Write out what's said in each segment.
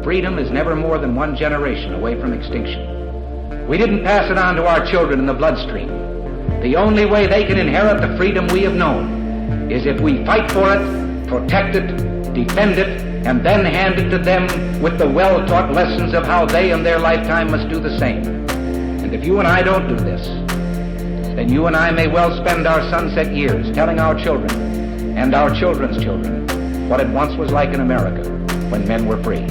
freedom is never more than one generation away from extinction. We didn't pass it on to our children in the bloodstream. The only way they can inherit the freedom we have known is if we fight for it, protect it, defend it, and then hand it to them with the well-taught lessons of how they in their lifetime must do the same. And if you and I don't do this, then you and I may well spend our sunset years telling our children and our children's children what it once was like in America when men were free.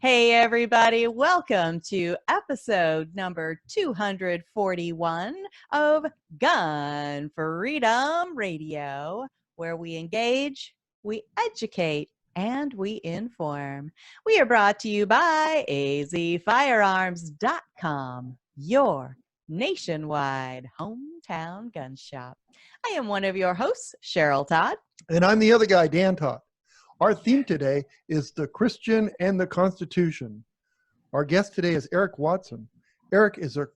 Hey everybody, welcome to episode number 241 of Gun Freedom Radio, where we engage, we educate, and we inform. We are brought to you by azfirearms.com, your nationwide hometown gun shop. I am one of your hosts, Cheryl Todd. And I'm the other guy, Dan Todd. Our theme today is the Christian and the Constitution. Our guest today is Eric Watson. Eric is the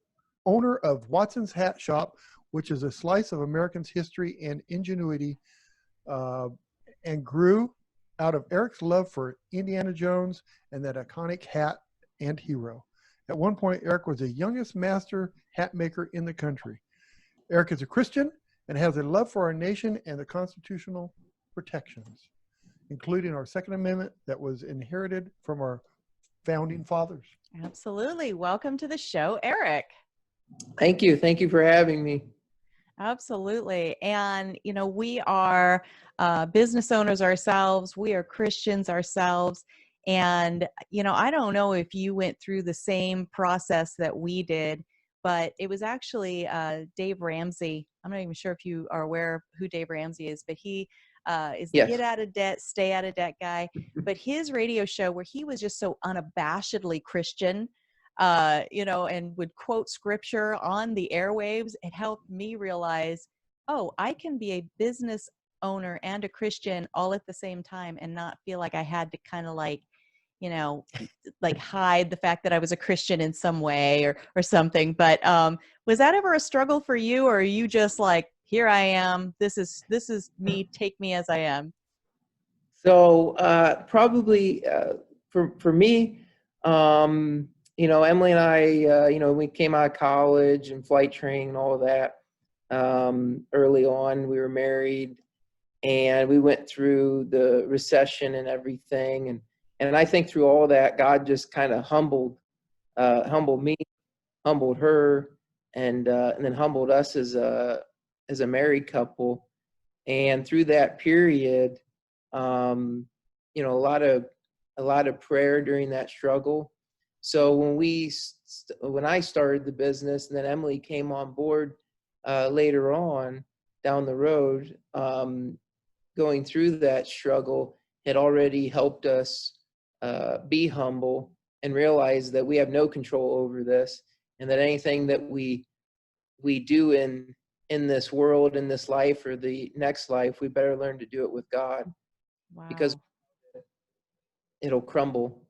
owner of Watson's Hat Shop, which is a slice of Americans' history and ingenuity, and grew out of Eric's love for Indiana Jones and that iconic hat and hero. At one point, Eric was the youngest master hat maker in the country. Eric is a Christian and has a love for our nation and the constitutional protections, including our Second Amendment that was inherited from our founding fathers. Absolutely. Welcome to the show, Eric. Thank you. Thank you for having me. Absolutely. And, you know, we are business owners ourselves. We are Christians ourselves. And, you know, I don't know if you went through the same process that we did, but it was actually Dave Ramsey. I'm not even sure if you are aware of who Dave Ramsey is, but he is the get out of debt, stay out of debt guy. But his radio show where he was just so unabashedly Christian, you know, and would quote scripture on the airwaves, it helped me realize, oh, I can be a business owner and a Christian all at the same time and not feel like I had to kind of like, you know, like hide the fact that I was a Christian in some way or something. But was that ever a struggle for you, or are you just like, here I am, this is me, take me as I am? So probably for me, you know, Emily and I, you know, we came out of college and flight training and all of that. Early on, we were married and we went through the recession and everything. And I think through all that, God just kind of humbled me, humbled her, and then humbled us as a married couple. And through that period, you know, a lot of prayer during that struggle. So when I started the business, and then Emily came on board later on down the road, going through that struggle had already helped us be humble and realize that we have no control over this, and that anything that we do in this world, in this life or the next life, we better learn to do it with God. Wow. Because it'll crumble.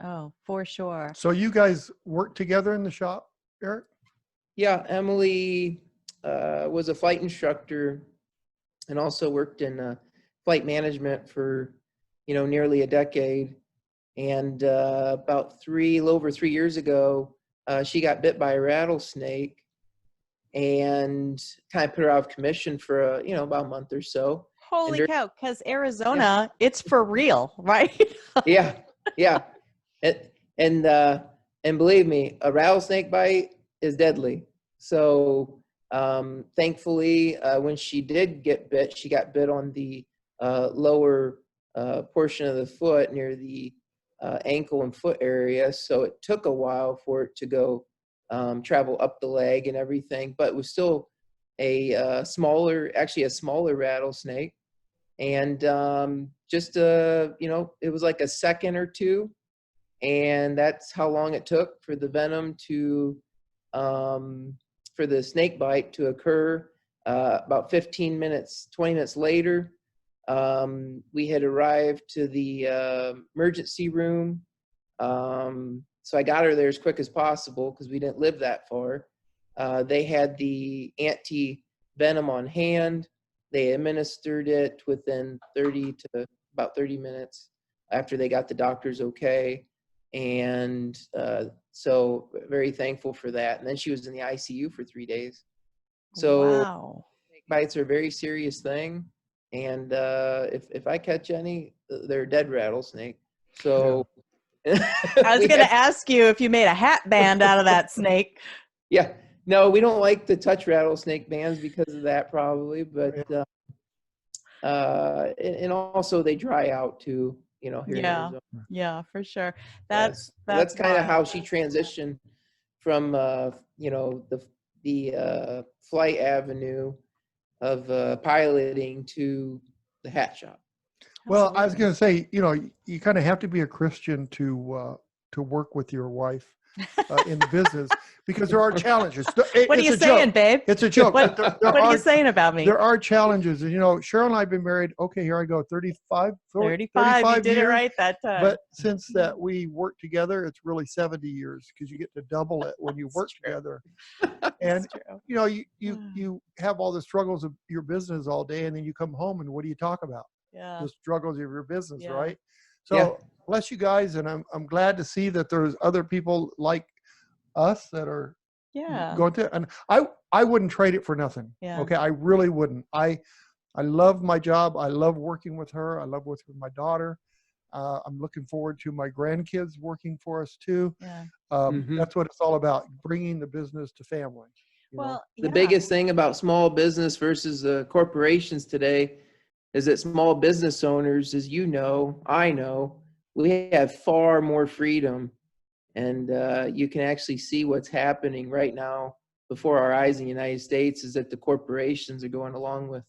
Oh, for sure. So you guys work together in the shop, Eric? Yeah, Emily was a flight instructor and also worked in flight management for, you know, nearly a decade. And about a little over 3 years ago, she got bit by a rattlesnake and kind of put her out of commission for you know, about a month or so. Holy cow! Because Arizona, it's for real, right? yeah. And believe me, a rattlesnake bite is deadly. So thankfully, when she did get bit, she got bit on the lower portion of the foot near the ankle and foot area. So it took a while for it to go travel up the leg and everything, but it was still a smaller rattlesnake. And just you know, it was like a second or two, and that's how long it took for the venom to for the snake bite to occur. About 15 minutes, 20 minutes later, we had arrived to the emergency room. so I got her there as quick as possible because we didn't live that far. They had the anti-venom on hand. They administered it within about 30 minutes after they got the doctor's okay. And so very thankful for that. And then she was in the ICU for 3 days. So Wow. snake bites are a very serious thing. And if I catch any, they're a dead rattlesnake. So I was going to ask you if you made a hat band out of that snake. Yeah, no, we don't like to touch rattlesnake bands because of that, probably. But and also they dry out too, you know. Here in Arizona. Yeah, for sure. That's kind of how she transitioned from you know, the flight avenue of piloting to the hat shop. Well, I was going to say, you know, you kind of have to be a Christian to work with your wife in the business, because there are challenges. What are you saying, babe? It's a joke. What are you saying about me? There are challenges. And, you know, Cheryl and I have been married, okay, here I go, 35 you did years. it right that time. But since that we work together, it's really 70 years, because you get to double it when you work together. And, you know, you have all the struggles of your business all day, and then you come home, and what do you talk about? Yeah. The struggles of your business, Yeah. right? So bless you guys, and I'm glad to see that there's other people like us that are going to, and I wouldn't trade it for nothing. Yeah. Okay, I really wouldn't. I love my job. I love working with her. I love working with my daughter. I'm looking forward to my grandkids working for us too. Yeah. That's what it's all about, bringing the business to family. Well, the biggest thing about small business versus corporations today is that small business owners, as you know, I know, we have far more freedom, and you can actually see what's happening right now before our eyes in the United States, is that the corporations are going along with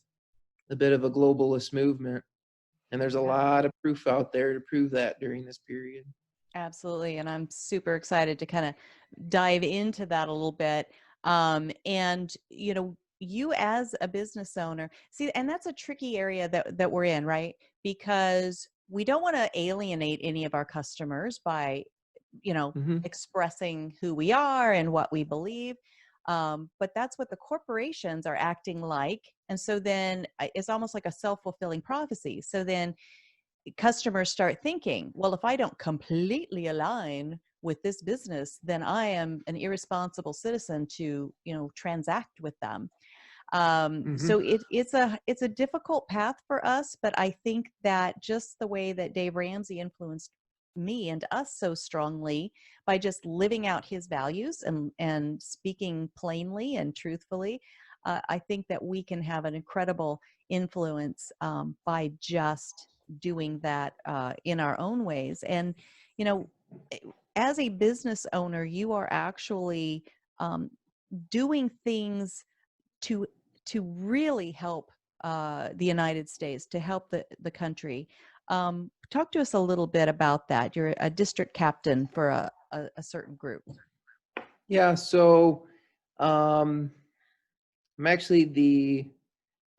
a bit of a globalist movement. And there's a lot of proof out there to prove that during this period. Absolutely. And I'm super excited to kind of dive into that a little bit. And, you know, you as a business owner, see, and that's a tricky area that we're in, right? Because we don't want to alienate any of our customers by, you know, expressing who we are and what we believe. But that's what the corporations are acting like. And so then it's almost like a self-fulfilling prophecy. So then customers start thinking, well, if I don't completely align with this business, then I am an irresponsible citizen to, you know, transact with them. So it's a difficult path for us, but I think that just the way that Dave Ramsey influenced me and us so strongly by just living out his values and speaking plainly and truthfully, I think that we can have an incredible influence by just doing that in our own ways. And, you know, as a business owner, you are actually doing things to really help the United States, to help the country. Talk to us a little bit about that. You're a district captain for a certain group. Yeah, so I'm actually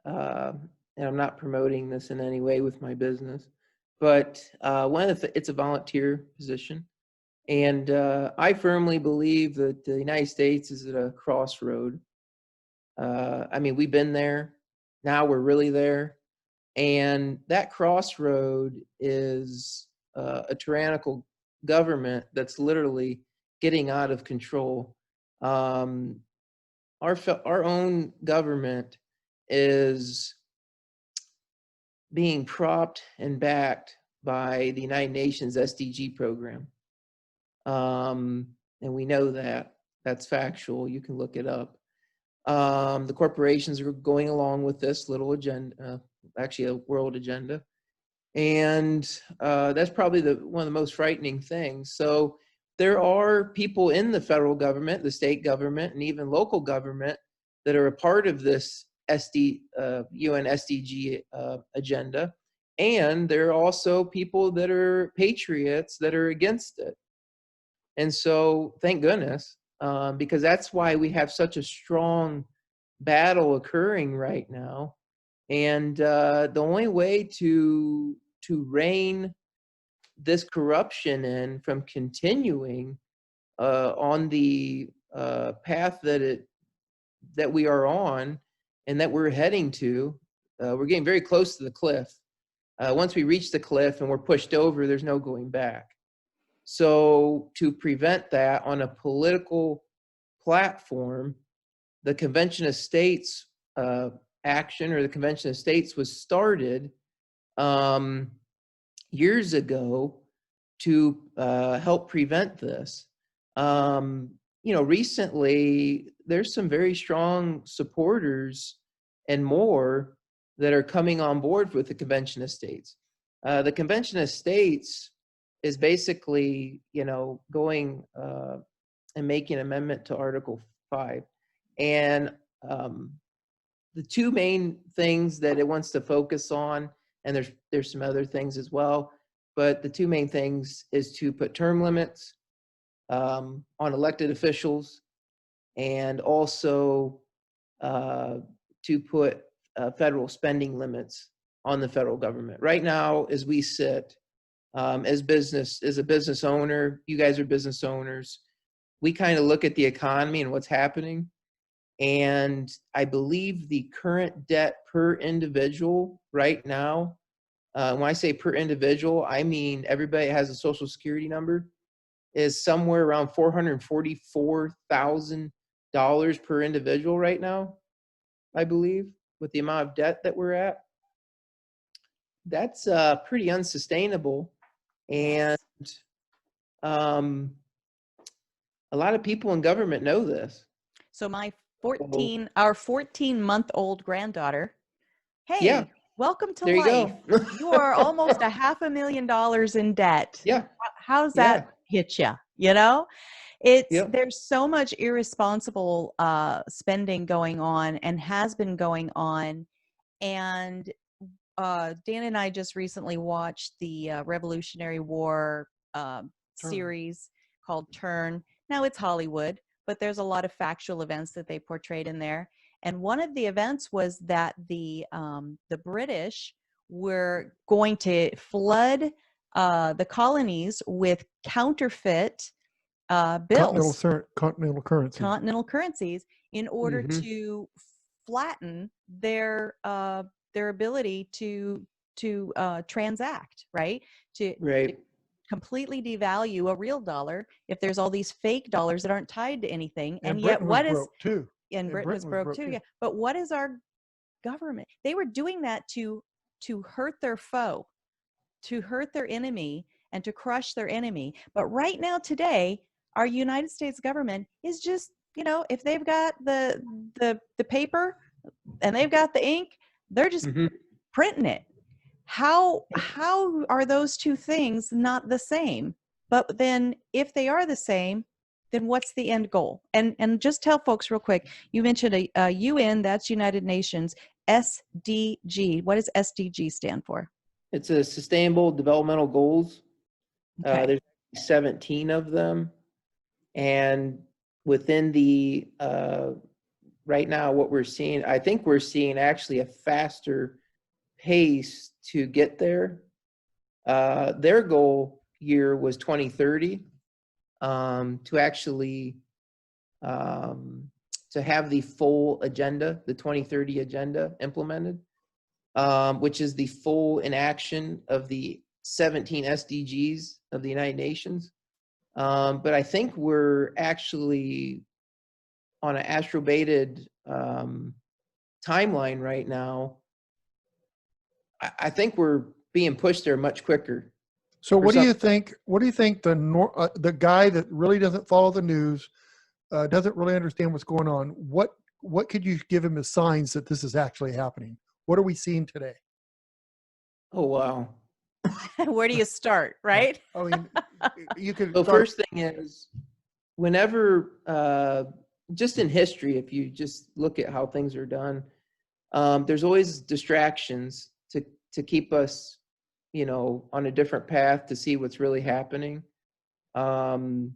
and I'm not promoting this in any way with my business, but it's a volunteer position. And I firmly believe that the United States is at a crossroad. I mean, we've been there. Now we're really there. And that crossroad is a tyrannical government that's literally getting out of control. Our own government is being propped and backed by the United Nations SDG program. And we know that. That's factual. You can look it up. The corporations are going along with this little agenda, actually a world agenda. And that's probably one of the most frightening things. So there are people in the federal government, the state government, and even local government that are a part of this UN SDG agenda. And there are also people that are patriots that are against it. And so thank goodness, because that's why we have such a strong battle occurring right now. And the only way to rein this corruption in from continuing on the path that we are on and that we're heading to. We're getting very close to the cliff. Once we reach the cliff and we're pushed over, there's no going back. So to prevent that on a political platform, the Convention of States action, or the Convention of States, was started years ago to help prevent this. Recently there's some very strong supporters and more that are coming on board with the Convention of States. The Convention of States is basically, going and making an amendment to Article 5. And the two main things that it wants to focus on, and there's some other things as well, but the two main things is to put term limits on elected officials, and also to put federal spending limits on the federal government. Right now, as we sit, as a business owner, you guys are business owners, we kind of look at the economy and what's happening. And I believe the current debt per individual right now, when I say per individual, I mean everybody has a Social Security number, is somewhere around $444,000 per individual right now, I believe, with the amount of debt that we're at. That's pretty unsustainable. And a lot of people in government know this. So our 14-month-old granddaughter, hey, yeah, welcome to there you life. go. You are almost $500,000 in debt. Yeah. How's that hit you? There's so much irresponsible spending going on, and has been going on. And Dan and I just recently watched the Revolutionary War series called Turn. Now it's Hollywood, but there's a lot of factual events that they portrayed in there. And one of the events was that the British were going to flood the colonies with counterfeit bills, continental currencies, in order to flatten their ability to transact, right? To completely devalue a real dollar if there's all these fake dollars that aren't tied to anything. And yet Britain was broke too. Yeah. But what is our government? They were doing that to hurt their foe, to hurt their enemy, and to crush their enemy. But right now, today, our United States government is just, if they've got the paper and they've got the ink, they're just printing it. How are those two things not the same? But then if they are the same, then what's the end goal? And just tell folks real quick, you mentioned a UN, that's United Nations, SDG. What does SDG stand for? It's a Sustainable Developmental Goals. Okay. There's 17 of them. And within the, right now, what we're seeing, I think we're seeing actually a faster pace to get there. Their goal year was 2030, to actually to have the full agenda, the 2030 agenda implemented, which is the full enaction of the 17 SDGs of the United Nations. But I think we're actually on an astrobated timeline right now. I think we're being pushed there much quicker. So what do you think? What do you think the guy that really doesn't follow the news, doesn't really understand what's going on? What could you give him as signs that this is actually happening? What are we seeing today? Oh wow! Where do you start? Right? I mean, you could. So first thing is, whenever just in history, if you just look at how things are done, there's always distractions to keep us, on a different path to see what's really happening. The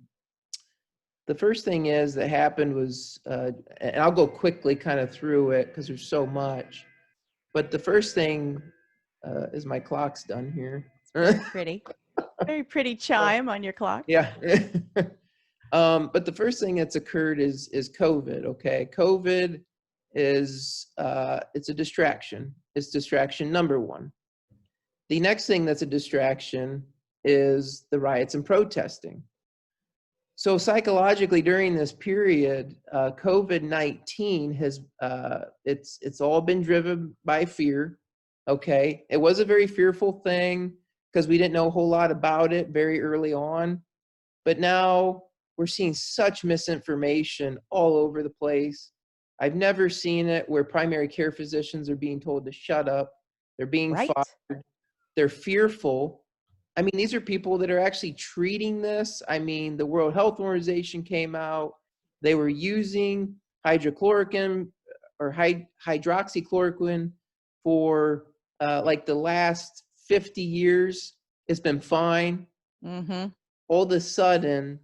first thing that happened was, and I'll go quickly kind of through it because there's so much, but the first thing is my clock's done here. Very pretty chime on your clock. Yeah. But the first thing that's occurred is COVID. Okay, COVID is it's a distraction. It's distraction number one. The next thing that's a distraction is the riots and protesting. So psychologically, during this period, COVID-19 has it's all been driven by fear. Okay, it was a very fearful thing because we didn't know a whole lot about it very early on, but now we're seeing such misinformation all over the place. I've never seen it where primary care physicians are being told to shut up. They're being Right. fired. They're fearful. I mean, these are people that are actually treating this. I mean, the World Health Organization came out. They were using hydrochloroquine or hydroxychloroquine for like the last 50 years. It's been fine. Mm-hmm. All of a sudden,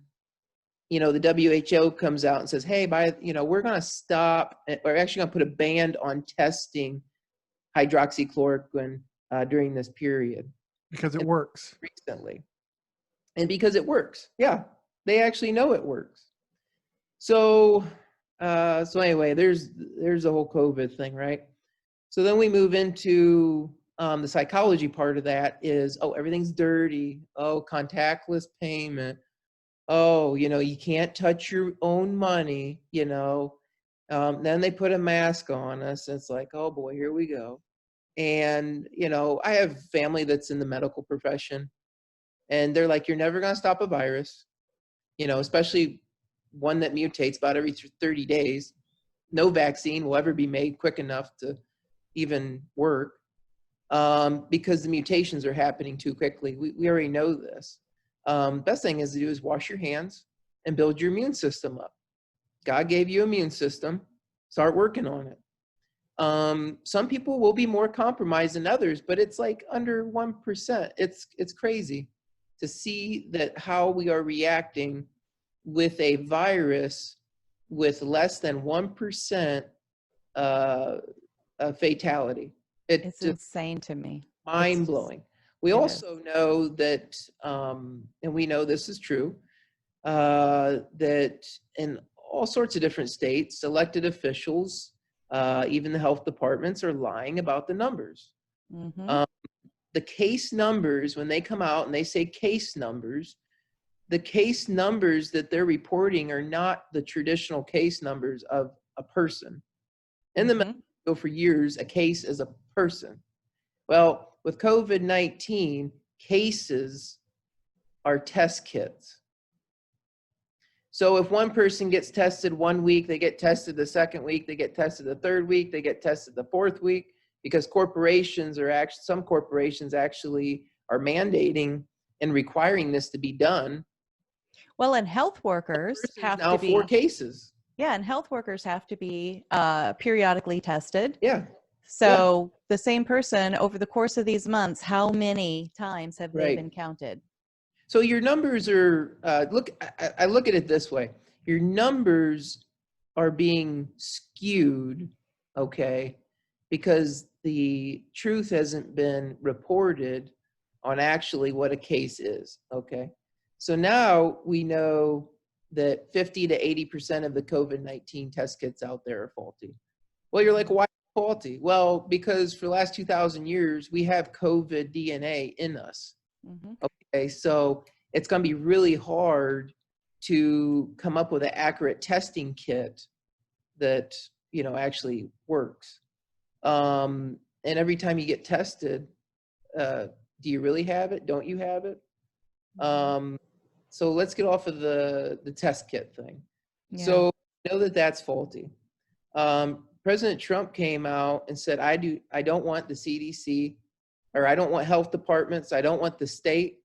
you know, the WHO comes out and says, hey, we're going to stop, or actually going to put a ban on testing hydroxychloroquine during this period. Because it works. Recently. And because it works. Yeah, they actually know it works. So anyway, there's the whole COVID thing, right? So then we move into the psychology part of that is, oh, everything's dirty. Oh, contactless payment. Oh, you know, you can't touch your own money, you know. Then they put a mask on us. And it's like, oh boy, here we go. And, you know, I have family that's in the medical profession, and they're like, you're never going to stop a virus, you know, especially one that mutates about every 30 days. No vaccine will ever be made quick enough to even work because the mutations are happening too quickly. We already know this. Best thing is to do is wash your hands and build your immune system up. God gave you an immune system. Start working on it. Some people will be more compromised than others, but it's like under 1%. It's crazy to see that how we are reacting with a virus with less than 1% fatality. It's insane to me. Mind blowing. We also know that, and we know this is true, that in all sorts of different states, elected officials, even the health departments, are lying about the numbers. Mm-hmm. The case numbers, when they come out and they say case numbers, the case numbers that they're reporting are not the traditional case numbers of a person. In the medical for years, a case is a person. Well, with COVID-19, cases are test kits. So if one person gets tested 1 week, they get tested the second week, they get tested the third week, they get tested the fourth week, because some corporations actually are mandating and requiring this to be done. Well, and health workers have now to be 4 cases. Yeah, and health workers have to be periodically tested. Yeah. So the same person over the course of these months, how many times have they been counted? So your numbers are, I look at it this way. Your numbers are being skewed, okay, because the truth hasn't been reported on actually what a case is, okay? So now we know that 50 to 80% of the COVID-19 test kits out there are faulty. Well, you're like, why faulty? Well, because for the last 2,000 years, we have COVID DNA in us. Mm-hmm. Okay, so it's going to be really hard to come up with an accurate testing kit that, you know, actually works. And every time you get tested, do you really have it? Don't you have it? So let's get off of the test kit thing. Yeah. So I know that that's faulty. President Trump came out and said, I don't want the CDC, or I don't want health departments, I don't want the state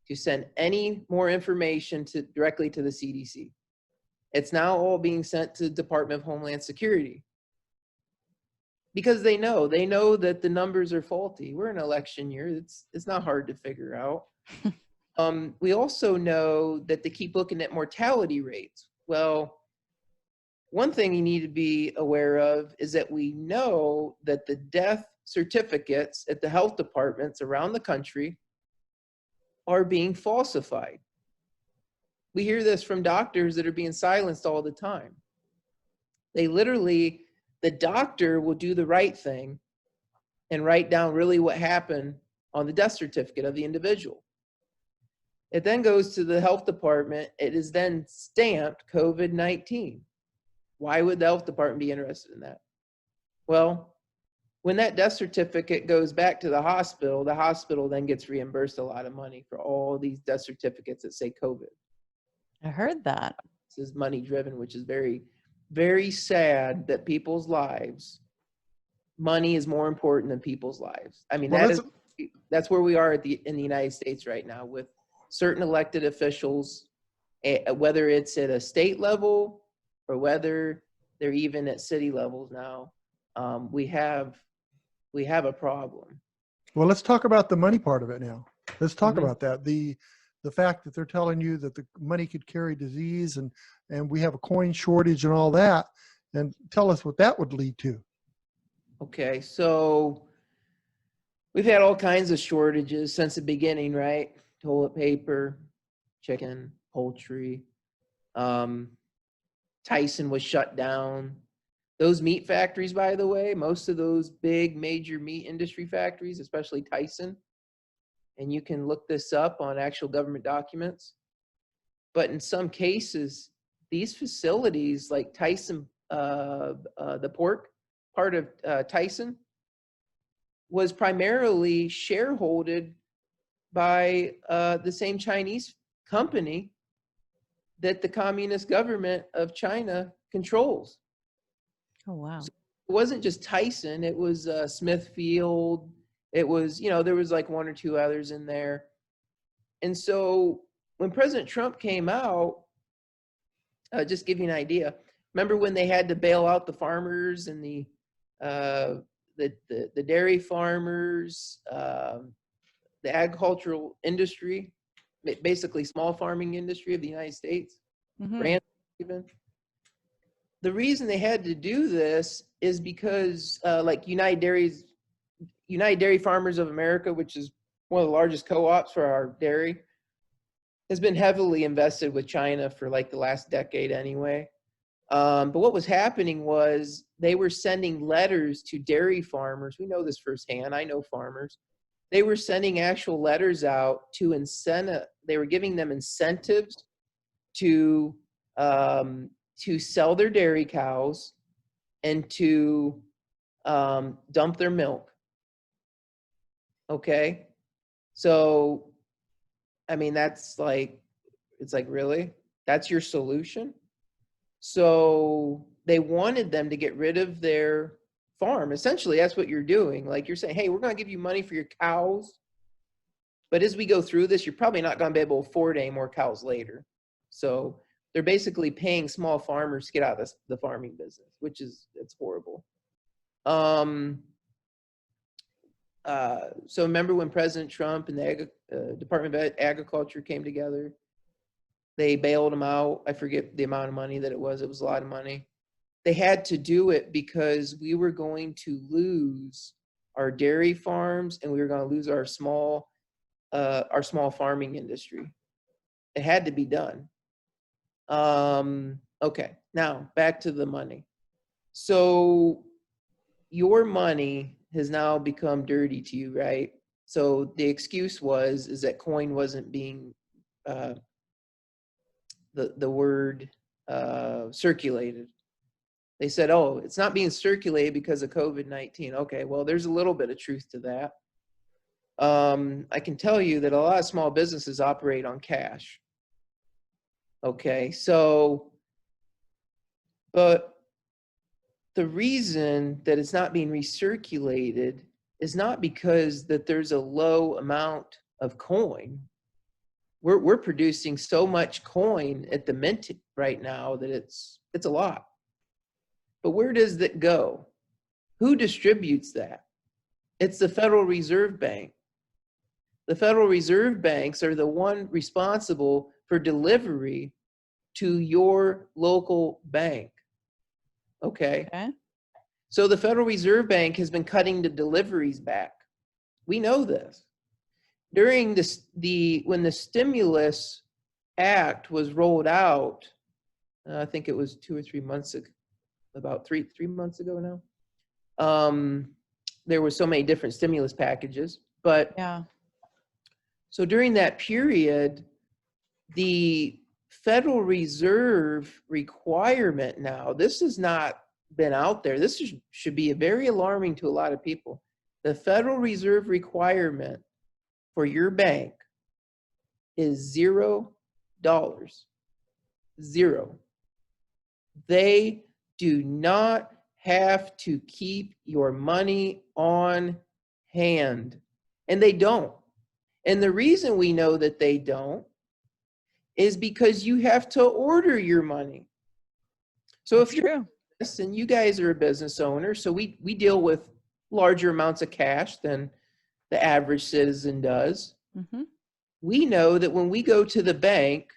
to send any more information directly to the CDC. It's now all being sent to the Department of Homeland Security. Because they know that the numbers are faulty. We're in election year. It's not hard to figure out. We also know that they keep looking at mortality rates. Well, one thing you need to be aware of is that we know that the death certificates at the health departments around the country are being falsified. We hear this from doctors that are being silenced all the time. They literally, the doctor will do the right thing and write down really what happened on the death certificate of the individual. It then goes to the health department. It is then stamped COVID-19. Why would the health department be interested in that? Well, when that death certificate goes back to the hospital then gets reimbursed a lot of money for all these death certificates that say COVID. I heard that. This is money driven, which is very, very sad that people's lives, money is more important than people's lives. I mean, Well, that's where we are in the United States right now with certain elected officials, whether it's at a state level or whether they're even at city levels now. We have a problem. Well, let's talk about the money part of it now. Let's talk about that. The fact that they're telling you that the money could carry disease and we have a coin shortage and all that, and tell us what that would lead to. Okay, so we've had all kinds of shortages since the beginning, right? Toilet paper, chicken, poultry. Tyson was shut down. Those meat factories, by the way, most of those big major meat industry factories, especially Tyson, and you can look this up on actual government documents, but in some cases, these facilities like Tyson, the pork part of Tyson was primarily shareholded by the same Chinese company that the communist government of China controls. Oh, wow. So it wasn't just Tyson, it was Smithfield, it was, there was like one or two others in there. And so when President Trump came out, just give you an idea, remember when they had to bail out the farmers and the dairy farmers, the agricultural industry, basically small farming industry of the United States, ranch even. The reason they had to do this is because like United Dairy Farmers of America, which is one of the largest co-ops for our dairy, has been heavily invested with China for like the last decade anyway. But what was happening was they were sending letters to dairy farmers. We know this firsthand. I know farmers. They were sending actual letters out to they were giving them incentives to sell their dairy cows and to dump their milk. Okay, so I mean it's like really, that's your solution? So they wanted them to get rid of their farm. Essentially, that's what you're doing. Like you're saying, hey, we're going to give you money for your cows, but as we go through this, you're probably not going to be able to afford any more cows later. So they're basically paying small farmers to get out of the farming business, it's horrible. So remember when President Trump and the Department of Agriculture came together, they bailed them out. I forget the amount of money that it was. It was a lot of money. They had to do it because we were going to lose our dairy farms and we were going to lose our small farming industry. It had to be done. Okay, now back to the money. So your money has now become dirty to you, right? So the excuse is that coin wasn't being the word circulated. They said, oh, it's not being circulated because of COVID-19. Okay, well, there's a little bit of truth to that. I can tell you that a lot of small businesses operate on cash. Okay, so, but the reason that it's not being recirculated is not because that there's a low amount of coin. We're producing so much coin at the mint right now that it's a lot. But where does that go? Who distributes that? It's the Federal Reserve Bank. The Federal Reserve Banks are the one responsible for delivery to your local bank. Okay. So the Federal Reserve Bank has been cutting the deliveries back. We know this. During when the stimulus act was rolled out, I think it was 2 or 3 months ago, about three months ago now. There were so many different stimulus packages, but Yeah. so during that period, the Federal Reserve requirement now, this has not been out there. This should be very alarming to a lot of people. The Federal Reserve requirement for your bank is $0. Zero. They do not have to keep your money on hand. And they don't. And the reason we know that they don't is because you have to order your money. So That's if you're true. and you guys are a business owner, so we deal with larger amounts of cash than the average citizen does. Mm-hmm. We know that when we go to the bank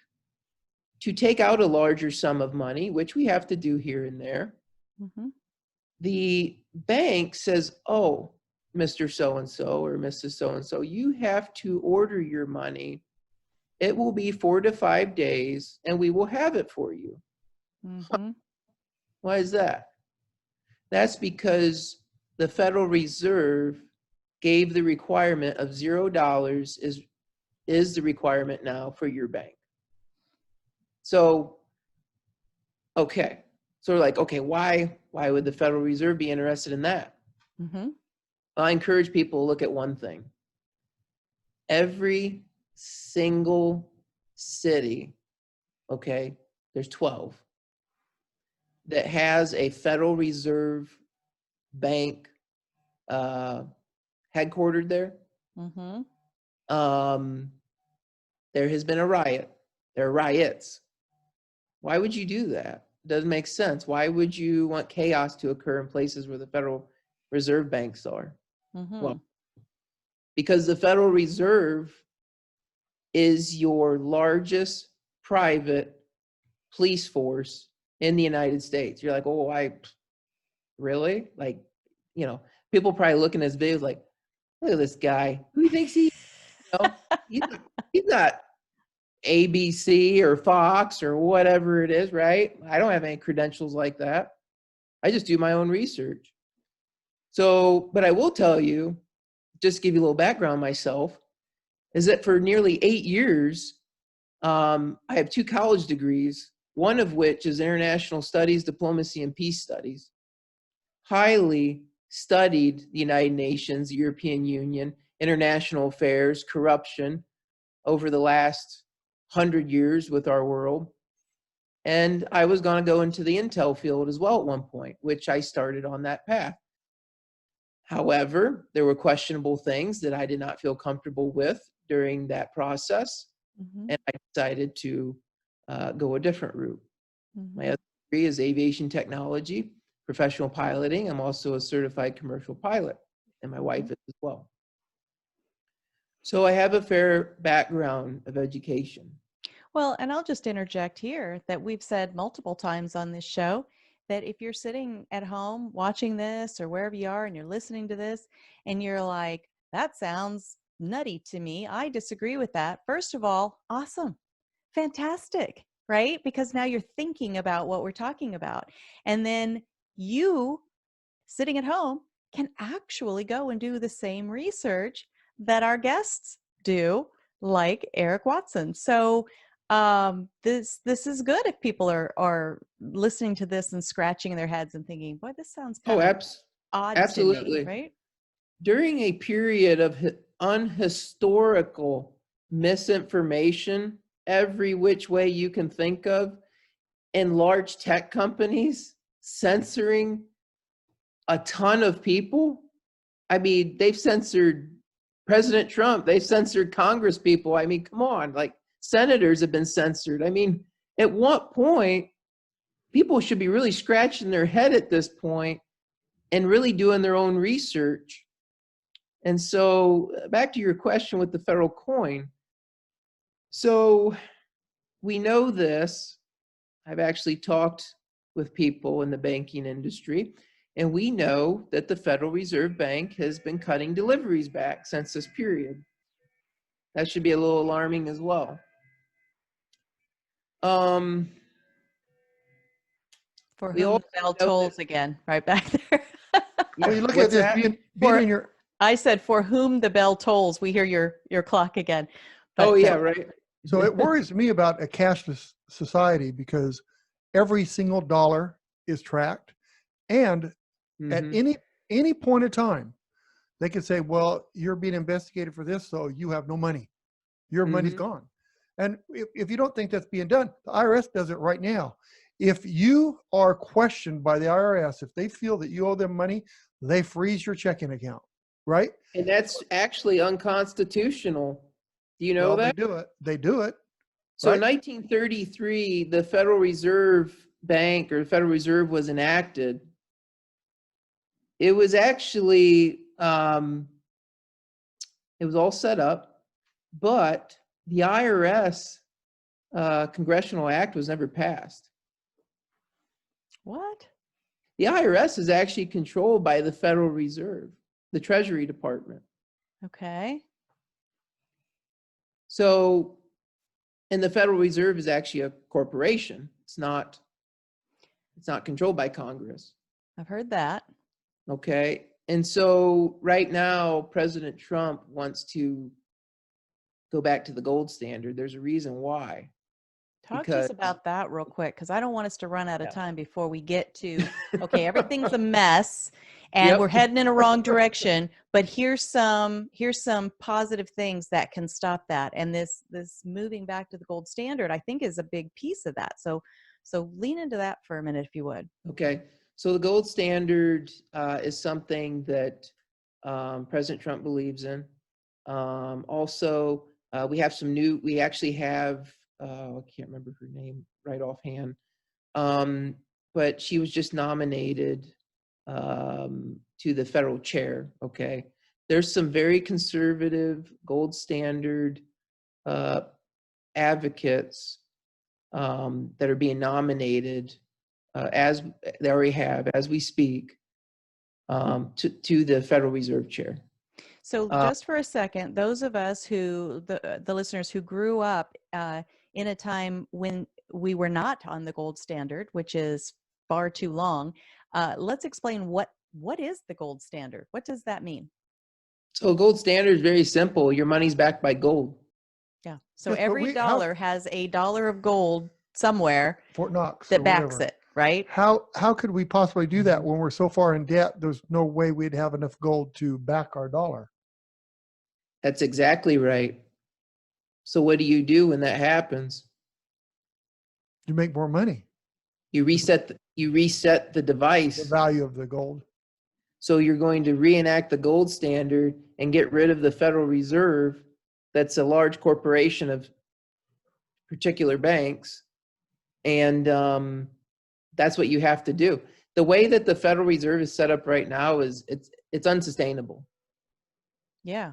to take out a larger sum of money, which we have to do here and there, Mm-hmm. the bank says, oh, Mr. So-and-so or Mrs. So-and-so, you have to order your money. It will be 4 to 5 days and we will have it for you. Mm-hmm. Why is that? That's because the Federal Reserve gave the requirement of $0 is the requirement now for your bank. So, okay. So we're like, okay, why would the Federal Reserve be interested in that? Mm-hmm. I encourage people to look at one thing. Every single city, okay, there's 12, that has a Federal Reserve bank headquartered there. Mm-hmm. There has been a riot. There are riots. Why would you do that? It doesn't make sense. Why would you want chaos to occur in places where the Federal Reserve banks are? Mm-hmm. Well, because the Federal Reserve is your largest private police force in the United States. You're like, oh, really? Like, you know, people probably looking at this video like, look at this guy. Who do you think he? You know, he's not ABC or Fox or whatever it is, right? I don't have any credentials like that. I just do my own research. So, but I will tell you, just give you a little background myself, is that for nearly 8 years, I have 2 college degrees, one of which is international studies, diplomacy, and peace studies. Highly studied the United Nations, the European Union, international affairs, corruption over the last 100 years with our world. And I was going to go into the intel field as well at one point, which I started on that path. However, there were questionable things that I did not feel comfortable with during that process. Mm-hmm. And I decided to go a different route. Mm-hmm. My other degree is aviation technology, professional piloting. I'm also a certified commercial pilot, and my wife is as well. So I have a fair background of education. Well, and I'll just interject here that we've said multiple times on this show that if you're sitting at home watching this or wherever you are and you're listening to this and you're like, that sounds nutty to me, I disagree with that. First of all, awesome, fantastic, right? Because now you're thinking about what we're talking about. And then you sitting at home can actually go and do the same research that our guests do, like Eric Watson. So this is good if people are listening to this and scratching their heads and thinking, boy, this sounds kind of odd absolutely. to me, right? During a period of unhistorical misinformation, every which way you can think of, and large tech companies censoring a ton of people. I mean, they've censored President Trump. They've censored Congress people. I mean, come on, like senators have been censored. I mean, at what point people should be really scratching their head at this point and really doing their own research. And so back to your question with the federal coin. So we know this. I've actually talked with people in the banking industry, and we know that the Federal Reserve Bank has been cutting deliveries back since this period. That should be a little alarming as well. For We whom all the bell know that- tolls again, right back there. Well, you look at What's this that? being For- in your. I said, for whom the bell tolls, we hear your clock again. Oh But, yeah, right. So it worries me about a cashless society because every single dollar is tracked, and at Mhm. any point in time, they can say, "Well, you're being investigated for this, so you have no money. Your money's Mhm. gone." And if you don't think that's being done, the IRS does it right now. If you are questioned by the IRS, if they feel that you owe them money, they freeze your checking account, right? And that's actually unconstitutional. Do you know Well, that? they do it. They do it, So in right? 1933, the Federal Reserve Bank or Federal Reserve was enacted. It was actually, it was all set up, but the IRS Congressional Act was never passed. what? The IRS is actually controlled by the Federal Reserve, the Treasury Department. Okay. So, and the Federal Reserve is actually a corporation. It's not controlled by Congress. I've heard that. Okay. And so right now, President Trump wants to go back to the gold standard. There's a reason why. Talk to us Because- about that real quick, because I don't want us to run out of Yeah. time before we get to, okay, everything's a mess and Yep. we're heading in a wrong direction, but here's some positive things that can stop that. And this moving back to the gold standard, I think, is a big piece of that. So lean into that for a minute, if you would. Okay. So the gold standard is something that President Trump believes in. Also, we actually have, I can't remember her name right offhand, but she was just nominated to the federal chair. Okay. There's some very conservative gold standard advocates that are being nominated as they already have, as we speak, to the Federal Reserve Chair. So just for a second, those of us who, the listeners who grew up in a time when we were not on the gold standard, which is far too long, let's explain what is the gold standard? What does that mean? So gold standard is very simple. Your money's backed by gold. Yeah. So Yes, but every dollar has a dollar of gold somewhere Fort Knox that or backs whatever. it, right? How could we possibly do that when we're so far in debt? There's no way we'd have enough gold to back our dollar. That's exactly right. So what do you do when that happens? You make more money. You reset the device. The value of the gold. So you're going to reenact the gold standard and get rid of the Federal Reserve. That's a large corporation of particular banks. And that's what you have to do. The way that the Federal Reserve is set up right now is it's unsustainable. Yeah.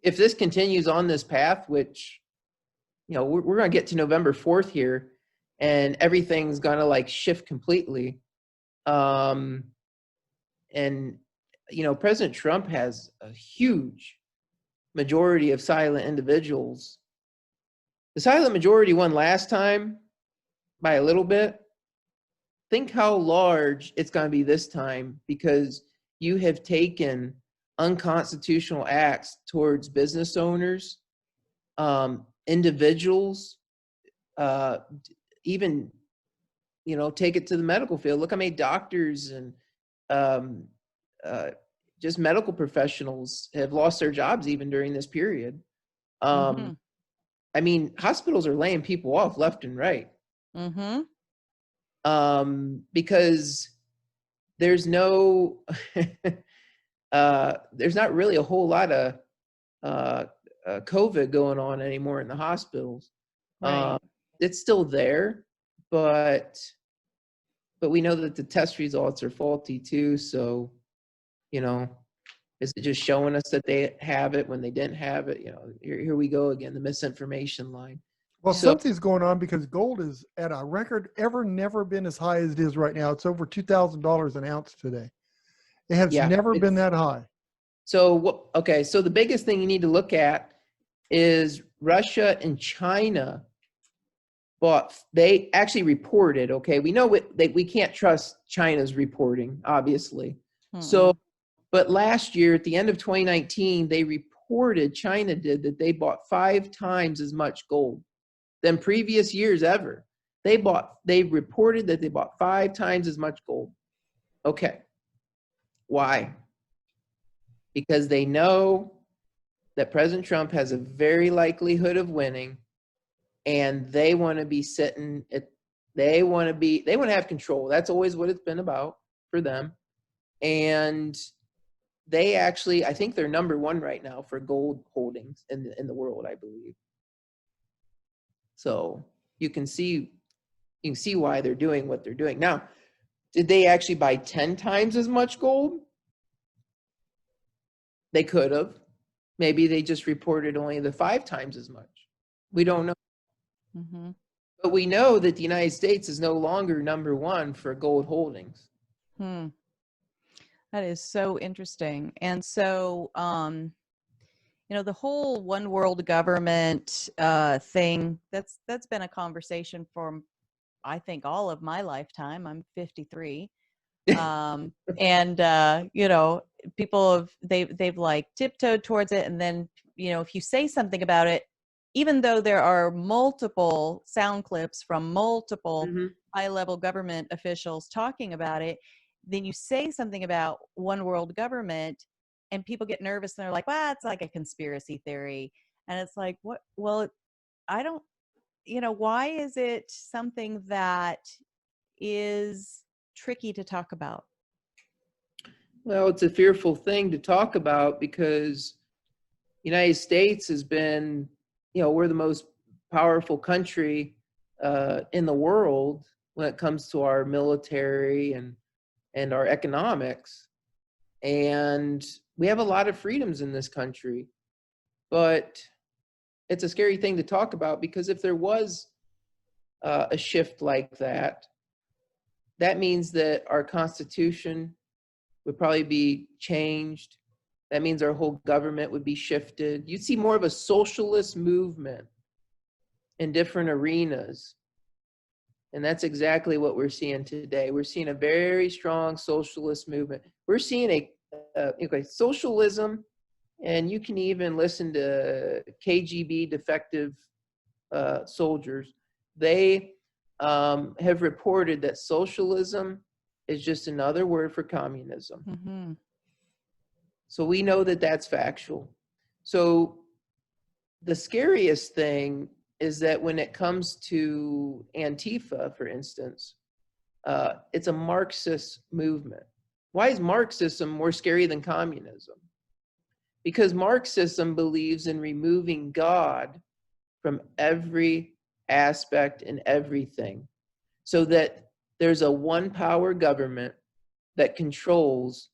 If this continues on this path, which, we're going to get to November 4th here, and everything's going to like shift completely. And, President Trump has a huge majority of silent individuals. The silent majority won last time by a little bit. Think how large it's going to be this time, because you have taken unconstitutional acts towards business owners, individuals, even, take it to the medical field. Look how many doctors and just medical professionals have lost their jobs even during this period. Mhm. I mean, hospitals are laying people off left and right. Mm-hmm. Because there's no, there's not really a whole lot of COVID going on anymore in the hospitals. Right. It's still there, but we know that the test results are faulty too. So, is it just showing us that they have it when they didn't have it? Here we go again, the misinformation line. Well, So- something's going on because gold is at a record never been as high as it is right now. It's over $2,000 an ounce today. It has Yeah, never been it's- that high. So so the biggest thing you need to look at is Russia and China but they actually reported, okay, we know we can't trust China's reporting, obviously. So, but last year, at the end of 2019, they reported, China did, that they bought 5 times as much gold than previous years ever. They reported that they bought 5 times as much gold. Okay. Why? Because they know that President Trump has a very likelihood of winning, and they want to be sitting at, they want to have control. That's always what it's been about for them. And they actually, I think they're number 1 right now for gold holdings in the world, I believe. So you can see why they're doing what they're doing. Now, did they actually buy 10 times as much gold? They could have. Maybe they just reported only the 5 times as much. We don't know. Mm-hmm. But we know that the United States is no longer number 1 for gold holdings. That is so interesting. And so, the whole one world government thing, that's been a conversation for, I think, all of my lifetime. I'm 53. And people they've like tiptoed towards it. And then, if you say something about it, even though there are multiple sound clips from multiple high-level government officials talking about it, then you say something about one world government and people get nervous and they're like, well, it's like a conspiracy theory. And it's like, what? Well, I don't, why is it something that is tricky to talk about? Well, it's a fearful thing to talk about because the United States has been, we're the most powerful country in the world when it comes to our military and our economics. And we have a lot of freedoms in this country, but it's a scary thing to talk about because if there was a shift like that, that means that our Constitution would probably be changed. That means our whole government would be shifted. You'd see more of a socialist movement in different arenas. And that's exactly what we're seeing today. We're seeing a very strong socialist movement. We're seeing socialism, and you can even listen to KGB defective soldiers. They have reported that socialism is just another word for communism. Mm-hmm. So we know that that's factual. So the scariest thing is that when it comes to Antifa, for instance, it's a Marxist movement. Why is Marxism more scary than communism? Because Marxism believes in removing God from every aspect and everything, so that there's a one power government that controls,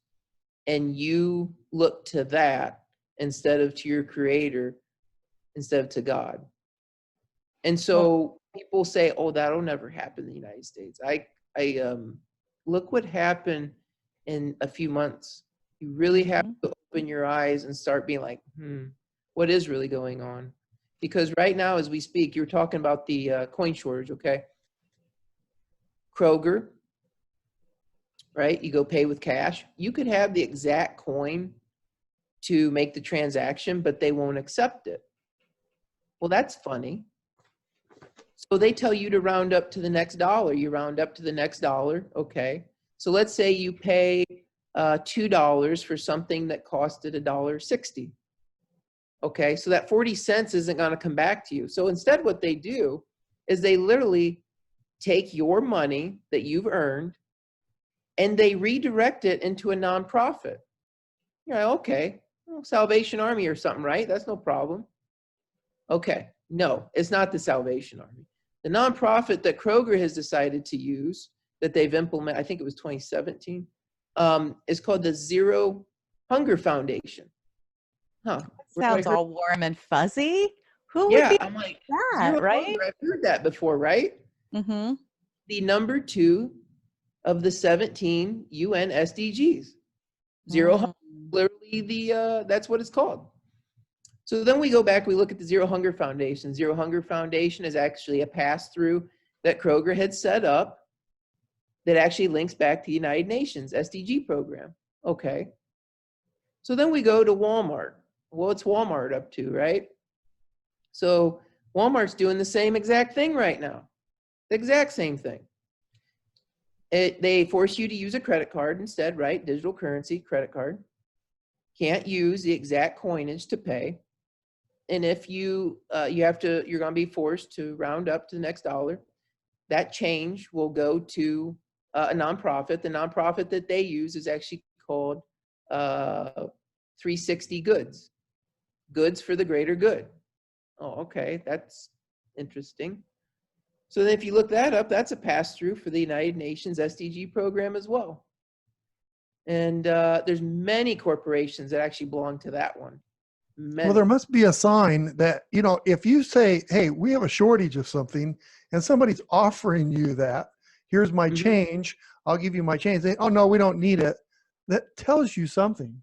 and you look to that instead of to your creator, instead of to God. And so people say, oh, that'll never happen in the United States. I look what happened in a few months. You really have to open your eyes and start being like, what is really going on? Because right now, as we speak, you're talking about the coin shortage, okay? Kroger, right? You go pay with cash. You could have the exact coin to make the transaction, but they won't accept it. Well, that's funny. So they tell you to round up to the next dollar. You round up to the next dollar, okay? So let's say you pay $2 for something that costed $1.60. Okay, so that 40 cents isn't going to come back to you. So instead what they do is they literally take your money that you've earned and they redirect it into a nonprofit. You're like, okay, well, Salvation Army or something, right? That's no problem. Okay, no, it's not the Salvation Army. The nonprofit that Kroger has decided to use, that they've implemented, I think it was 2017, is called the Zero Hunger Foundation. Huh. Sounds all warm and fuzzy. Who Yeah, would be I'm like, that, right? Hunger, I've heard that before, right? Mm-hmm. The number 2 of the 17 UN SDGs. Zero Hunger, literally that's what it's called. So then we go back, we look at the Zero Hunger Foundation. Zero Hunger Foundation is actually a pass-through that Kroger had set up that actually links back to the United Nations SDG program. Okay. So then we go to Walmart. Well, what's Walmart up to, right? So Walmart's doing the same exact thing right now. The exact same thing. They force you to use a credit card instead, right? Digital currency, credit card. Can't use the exact coinage to pay. And if you're going to be forced to round up to the next dollar. That change will go to a nonprofit. The nonprofit that they use is actually called 360 Goods. Goods for the greater good. Oh, okay, that's interesting. So then if you look that up, that's a pass-through for the United Nations SDG program as well. And there's many corporations that actually belong to that one. Many. Well, there must be a sign that, you know, if you say, hey, we have a shortage of something and somebody's offering you that, here's my change, I'll give you my change. They, oh, no, we don't need it. That tells you something,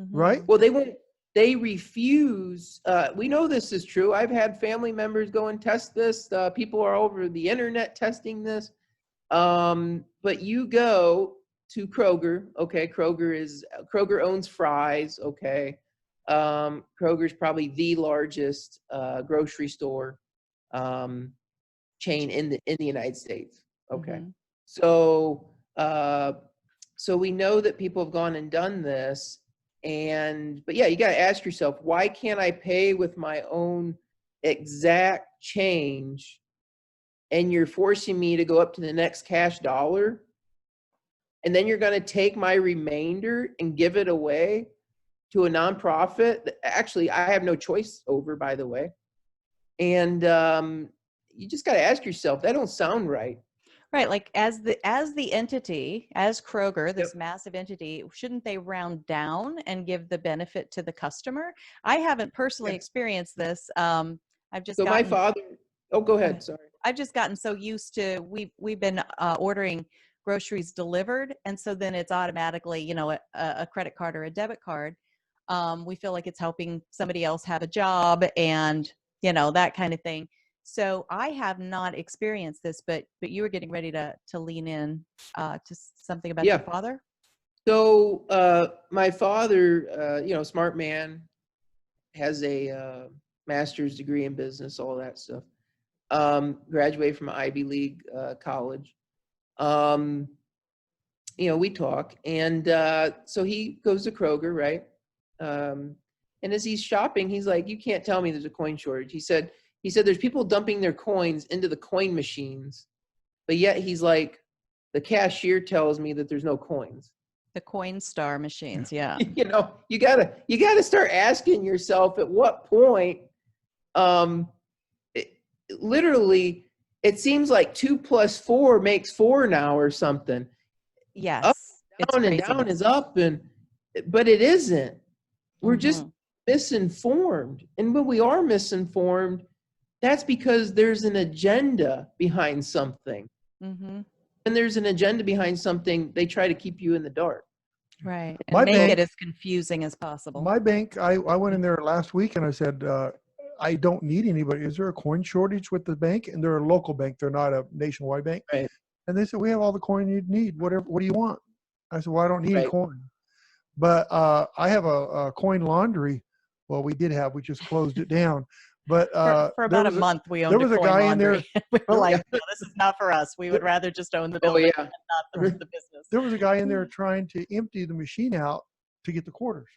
right? Well, they refuse. We know this is true. I've had family members go and test this. People are over the internet testing this. But you go to Kroger. Okay, Kroger owns Fry's. Okay, Kroger's probably the largest grocery store chain in the United States. Okay, so we know that people have gone and done this. But yeah, you got to ask yourself, why can't I pay with my own exact change? And you're forcing me to go up to the next cash dollar. And then you're going to take my remainder and give it away to a nonprofit that actually I have no choice over, by the way. And you just got to ask yourself, that don't sound right. Right, like as the entity, as Kroger, this massive entity, shouldn't they round down and give the benefit to the customer? I haven't personally experienced this. I've just my father. Oh, go ahead. Sorry. I've just gotten so used to we've been ordering groceries delivered, and so then it's automatically, you know, a credit card or a debit card. We feel like it's helping somebody else have a job, and you know, that kind of thing. So I have not experienced this, but you were getting ready to lean in to something about your father. So my father, you know, smart man, has a master's degree in business, all that stuff. Graduated from Ivy League college. You know, we talk, and so he goes to Kroger, right? And as he's shopping, he's like, "You can't tell me there's a coin shortage." He said there's people dumping their coins into the coin machines, but yet he's like, the cashier tells me that there's no coins. The Coinstar machines, yeah. You know, you gotta start asking yourself, at what point, literally, it seems like 2 + 4 makes 4 now or something. Yes. Up, down, and down is up, but it isn't. We're just misinformed. And when we are misinformed, that's because there's an agenda behind something. When there's an agenda behind something, they try to keep you in the dark. Right. And make it as confusing as possible. My bank, I went in there last week and I said, I don't need anybody. Is there a coin shortage with the bank? And they're a local bank. They're not a nationwide bank. Right. And they said, we have all the coin you need. What do you want? I said, well, I don't need a coin. But I have a coin laundry. Well, we just closed it down. But for about a month, we owned a coin laundry. In there. We were like, no, this is not for us. We would rather just own the building and not the business. There was a guy in there trying to empty the machine out to get the quarters.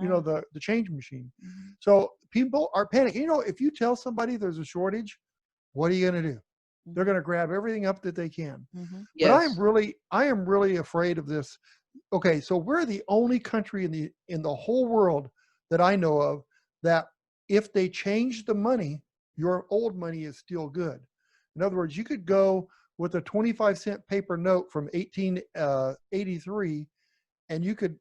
You know, the change machine. So people are panicking. You know, if you tell somebody there's a shortage, what are you going to do? They're going to grab everything up that they can. But I am really afraid of this. Okay, so we're the only country in the whole world that I know of that if they change the money, your old money is still good. In other words, you could go with a 25-cent paper note from 1883 and you could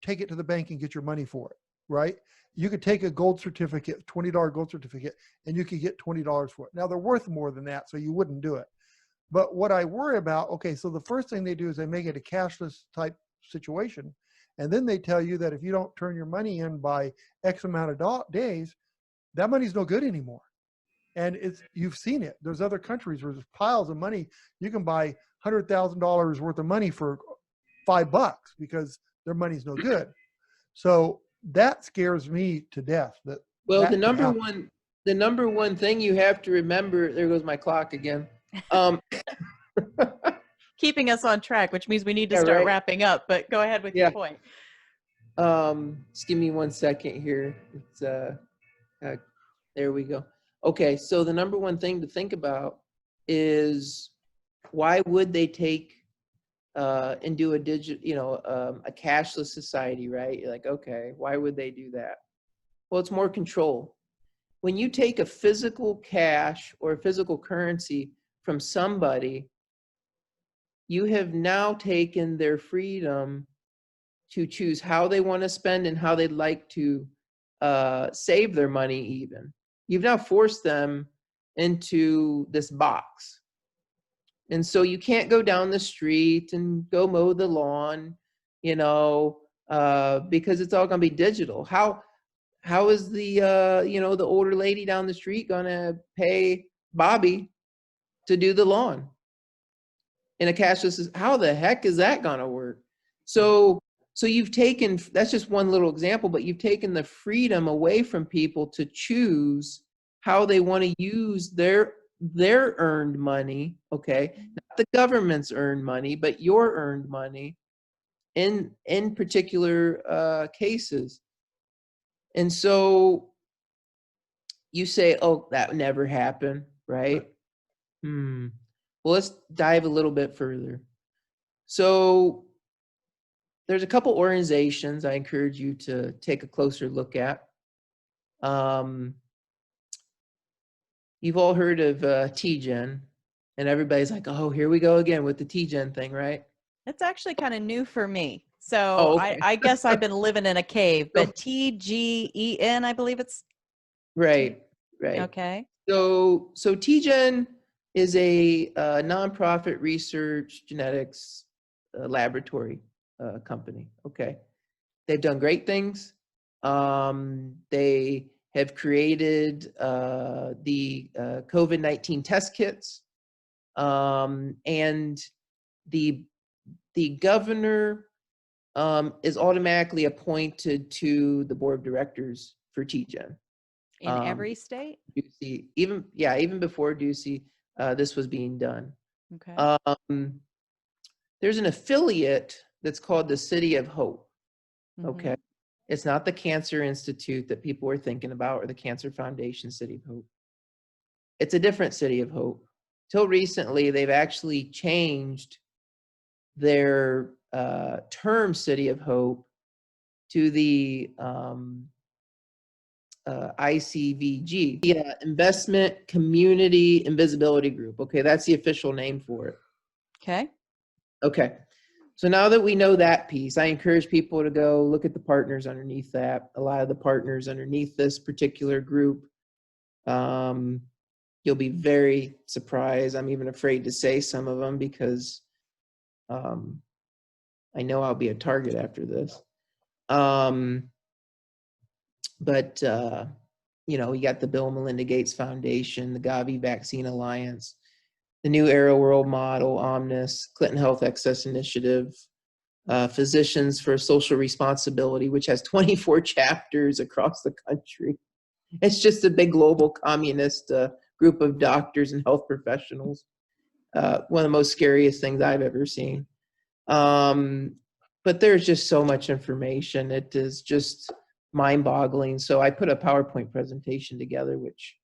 take it to the bank and get your money for it, right? You could take a gold certificate, $20 gold certificate, and you could get $20 for it. Now, they're worth more than that, so you wouldn't do it. But what I worry about, okay, so the first thing they do is they make it a cashless type situation. And then they tell you that if you don't turn your money in by X amount of days, that money's no good anymore. And you've seen it. There's other countries where there's piles of money. You can buy $100,000 worth of money for $5 because their money's no good. So that scares me to death. Well, the number one thing you have to remember, there goes my clock again. Keeping us on track, which means we need to start wrapping up, but go ahead with your point. Just give me 1 second here. It's there we go. Okay, so the number one thing to think about is why would they take and do a a cashless society, right? You're like, okay, why would they do that? Well, it's more control. When you take a physical cash or a physical currency from somebody, you have now taken their freedom to choose how they want to spend and how they'd like to save their money even. You've now forced them into this box. And so you can't go down the street and go mow the lawn, because it's all going to be digital. How is the the older lady down the street going to pay Bobby to do the lawn in a cashless? How the heck is that going to work? So you've taken, that's just one little example, but you've taken the freedom away from people to choose how they want to use their earned money, okay? Not the government's earned money, but your earned money in particular cases. And so you say, oh, that never happened, right? Well, let's dive a little bit further. So there's a couple organizations I encourage you to take a closer look at. You've all heard of TGen, and everybody's like, oh, here we go again with the TGen thing, right? It's actually kind of new for me. So okay. I guess I've been living in a cave, but TGEN, I believe it's. Right. Okay. So TGen is a nonprofit research genetics laboratory company. Okay. They've done great things. They have created the COVID-19 test kits. And the governor is automatically appointed to the board of directors for TGen. In every state? Ducey, even before Ducey, this was being done. Okay. There's an affiliate that's called the City of Hope. Okay. It's not the Cancer Institute that people were thinking about or the Cancer Foundation City of Hope. It's a different City of Hope. Till recently, they've actually changed their term City of Hope to the ICVG, the Investment Community Invisibility Group. Okay, that's the official name for it. Okay. So now that we know that piece, I encourage people to go look at the partners underneath that. A lot of the partners underneath this particular group, you'll be very surprised. I'm even afraid to say some of them because I know I'll be a target after this. But you got the Bill and Melinda Gates Foundation, the Gavi Vaccine Alliance, the New Era World Model, Omnis, Clinton Health Access Initiative, Physicians for Social Responsibility, which has 24 chapters across the country. It's just a big global communist group of doctors and health professionals. One of the most scariest things I've ever seen. But there's just so much information. It is just mind-boggling. So I put a PowerPoint presentation together, which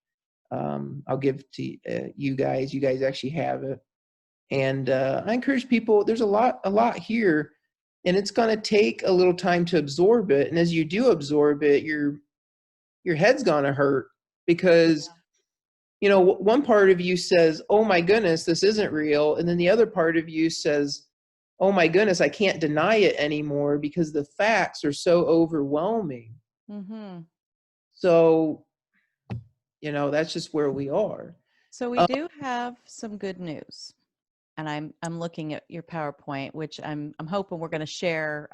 I'll give to you guys. You guys actually have it. And I encourage people, there's a lot here, and it's going to take a little time to absorb it. And as you do absorb it, your head's going to hurt because, one part of you says, oh my goodness, this isn't real. And then the other part of you says, oh my goodness, I can't deny it anymore because the facts are so overwhelming. So, that's just where we are. So we do have some good news. and I'm looking at your PowerPoint, which I'm hoping we're going to share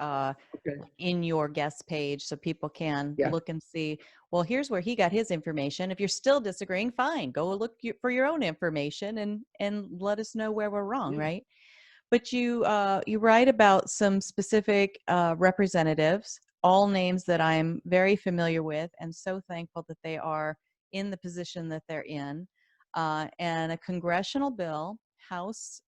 Okay. in your guest page so people can Yeah. look and see, well, here's where he got his information. If you're still disagreeing, fine, go look for your own information and let us know where we're wrong, Yeah. right? But you write about some specific representatives, all names that I'm very familiar with, and so thankful that they are in the position that they're in, and a congressional bill, House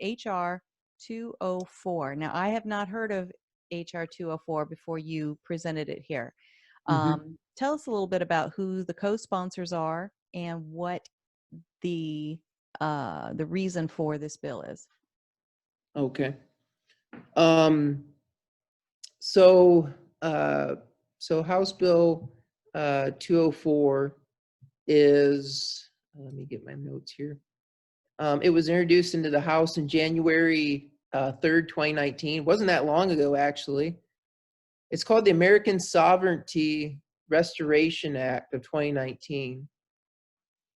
HR 204. Now, I have not heard of HR 204 before you presented it here. Tell us a little bit about who the co-sponsors are and what the reason for this bill is. Okay. So House Bill 204 is, let me get my notes here. It was introduced into the House in January 3rd, 2019. Wasn't that long ago, actually. It's called the American Sovereignty Restoration Act of 2019.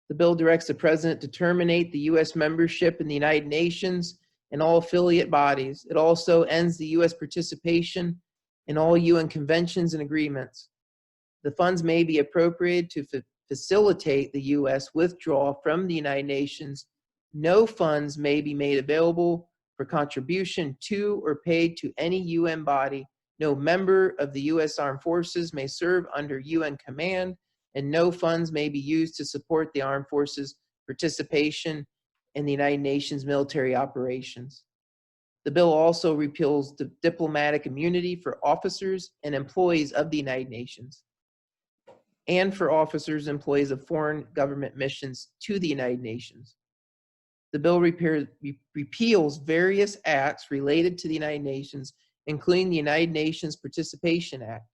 The bill directs the president to terminate the U.S. membership in the United Nations and all affiliate bodies. It also ends the U.S. participation in all UN conventions and agreements. The funds may be appropriated to facilitate the U.S. withdrawal from the United Nations. No funds may be made available for contribution to or paid to any UN body. No member of the U.S. Armed Forces may serve under UN command, and no funds may be used to support the Armed Forces' participation in the United Nations military operations. The bill also repeals the diplomatic immunity for officers and employees of the United Nations, and for officers and employees of foreign government missions to the United Nations. The bill repeals various acts related to the United Nations, including the United Nations Participation Act,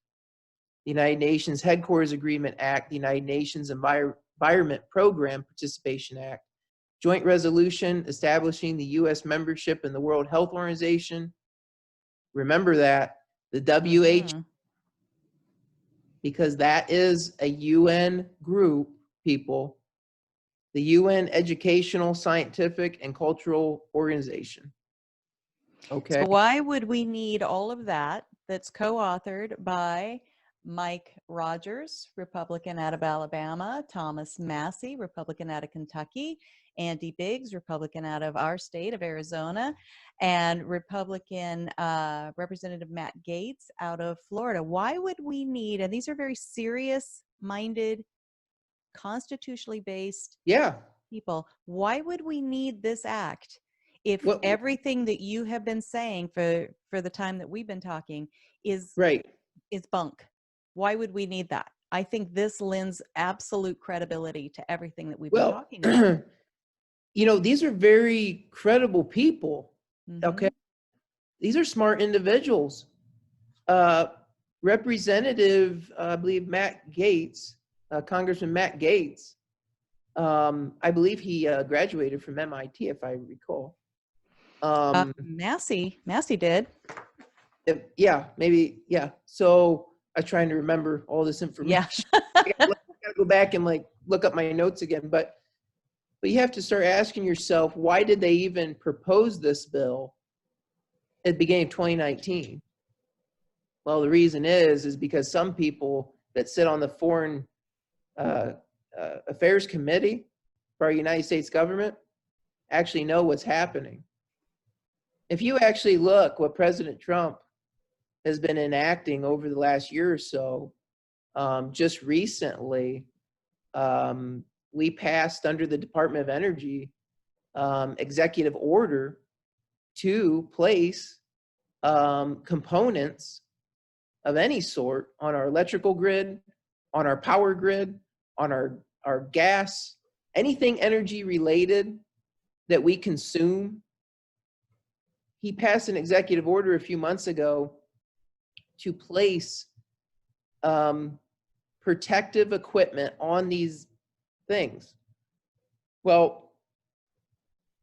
the United Nations Headquarters Agreement Act, the United Nations Environment Program Participation Act, Joint Resolution establishing the U.S. membership in the World Health Organization. Remember that, the WHO, because that is a UN group, people, the UN Educational, Scientific, and Cultural Organization. Okay. So why would we need all of that that's co-authored by Mike Rogers, Republican out of Alabama, Thomas Massey, Republican out of Kentucky, Andy Biggs, Republican out of our state of Arizona, and Republican Representative Matt Gaetz out of Florida? Why would we need, and these are very serious-minded, constitutionally based people, why would we need this act if everything that you have been saying for the time that we've been talking is bunk? Why would we need that? I think this lends absolute credibility to everything that we've been talking about. You know, these are very credible people. Okay. These are smart individuals. Representative, I believe, Matt Gaetz, Congressman Matt Gaetz, I believe he graduated from MIT, if I recall. Massey did. Yeah, maybe, yeah. So I'm trying to remember all this information. I gotta go back and look up my notes again. But you have to start asking yourself, why did they even propose this bill at the beginning of 2019? Well, the reason is because some people that sit on the Foreign Affairs Committee for our United States government actually know what's happening. If you actually look what President Trump has been enacting over the last year or so, just recently, we passed under the Department of Energy executive order to place components of any sort on our electrical grid, on our power grid, on our gas, anything energy related that we consume. He passed an executive order a few months ago to place protective equipment on these things. Well,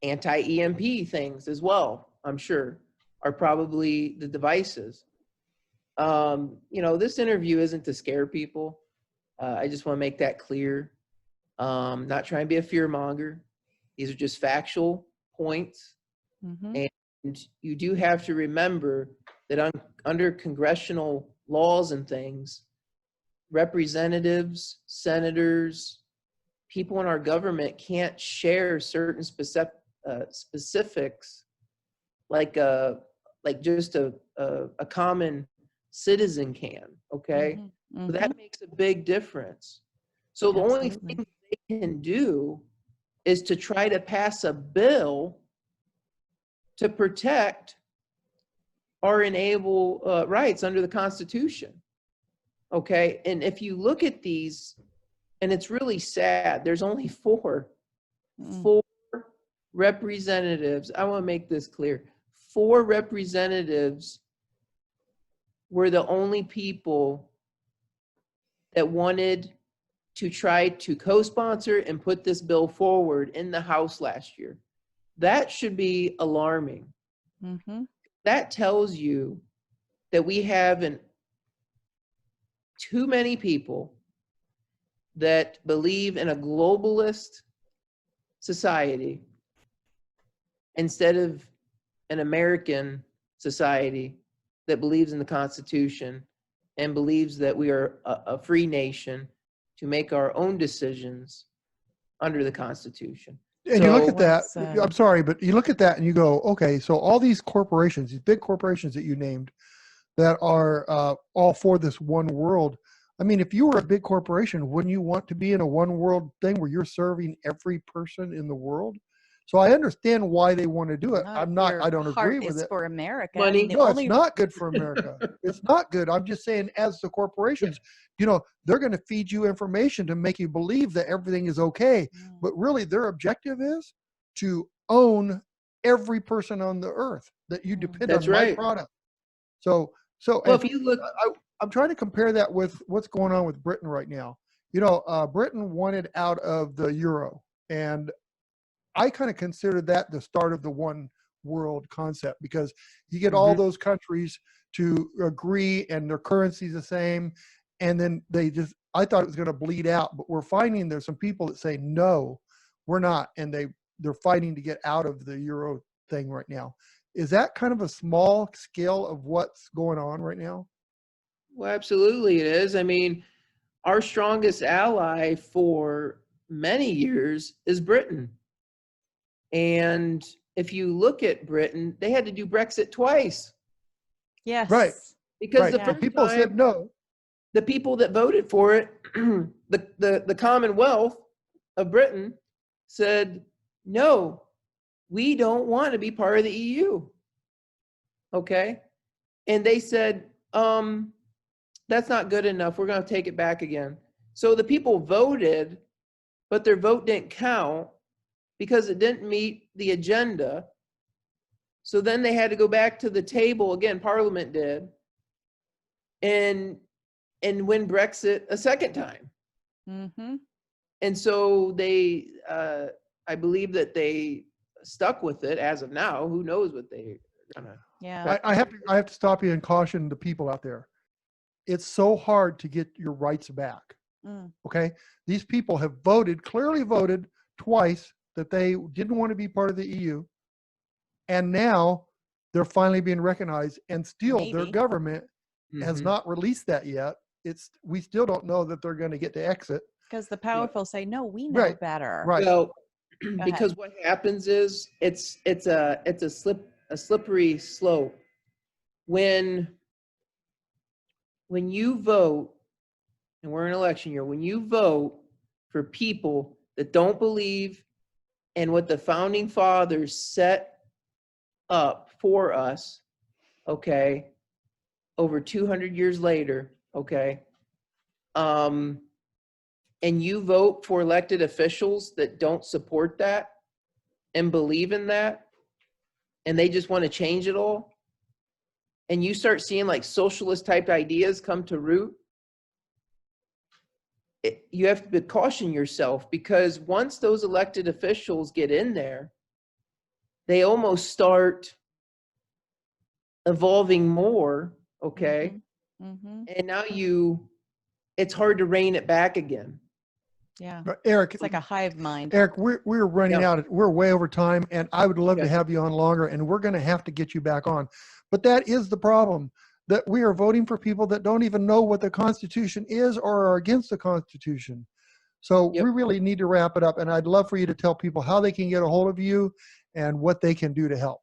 anti-EMP things as well, I'm sure, are probably the devices. You know, this interview isn't to scare people. I just want to make that clear. Not trying to be a fear monger. These are just factual points And you do have to remember that under congressional laws and things, representatives, senators, people in our government can't share certain specifics like just a common citizen can, okay? So that makes a big difference. So the only thing they can do is to try to pass a bill to protect our inalienable rights under the Constitution, okay? And if you look at these, and it's really sad, there's only four representatives. I want to make this clear. 4 representatives were the only people that wanted to try to co-sponsor and put this bill forward in the House last year. That should be alarming. That tells you that we have too many people that believe in a globalist society instead of an American society that believes in the Constitution and believes that we are a free nation to make our own decisions under the Constitution. And you look at that, I'm sorry, but you look at that and you go, okay, so all these corporations, these big corporations that you named that are all for this one world, I mean, if you were a big corporation, wouldn't you want to be in a one world thing where you're serving every person in the world? So I understand why they want to do it. I don't agree with it. For America. Money. No, it's not good for America. It's not good. I'm just saying, as the corporations, they're going to feed you information to make you believe that everything is okay. But really, their objective is to own every person on the earth that you depend on my product. So well, if you look, I'm trying to compare that with what's going on with Britain right now. Britain wanted out of the euro, and I kind of consider that the start of the one world concept, because you get all those countries to agree and their currency's the same. And then I thought it was going to bleed out, but we're finding there's some people that say, no, we're not. And they're fighting to get out of the euro thing right now. Is that kind of a small scale of what's going on right now? Well, absolutely it is. I mean, our strongest ally for many years is Britain. And if you look at Britain, they had to do Brexit twice. Yes. Right. Because the first people said no. The people that voted for it, the Commonwealth of Britain said, no, we don't want to be part of the EU. Okay. And they said, that's not good enough. We're going to take it back again. So the people voted, but their vote didn't count because it didn't meet the agenda. So then they had to go back to the table again, Parliament did, and win Brexit a second time. And so they, I believe that they stuck with it as of now. Who knows what they're gonna. Yeah. I have to stop you and caution the people out there. It's so hard to get your rights back. Okay, these people have clearly voted twice that they didn't want to be part of the EU, and now they're finally being recognized. And still, their government has not released that yet. We still don't know that they're going to get to exit because the powerful say, no, we know better. Right. Well, because what happens is it's a slippery slope. When you vote, and we're in election year, when you vote for people that don't believe in what the founding fathers set up for us, okay, over 200 years later, okay, and you vote for elected officials that don't support that and believe in that, and they just want to change it all, and you start seeing like socialist type ideas come to root, you have to caution yourself, because once those elected officials get in there, they almost start evolving more, okay? And now it's hard to rein it back again. Yeah. But Eric, It's like a hive mind. Eric, we're running out. We're way over time, and I would love to Okay. have you on longer, and we're going to have to get you back on. But that is the problem, that we are voting for people that don't even know what the Constitution is or are against the Constitution. So Yep. we really need to wrap it up, and I'd love for you to tell people how they can get a hold of you and what they can do to help.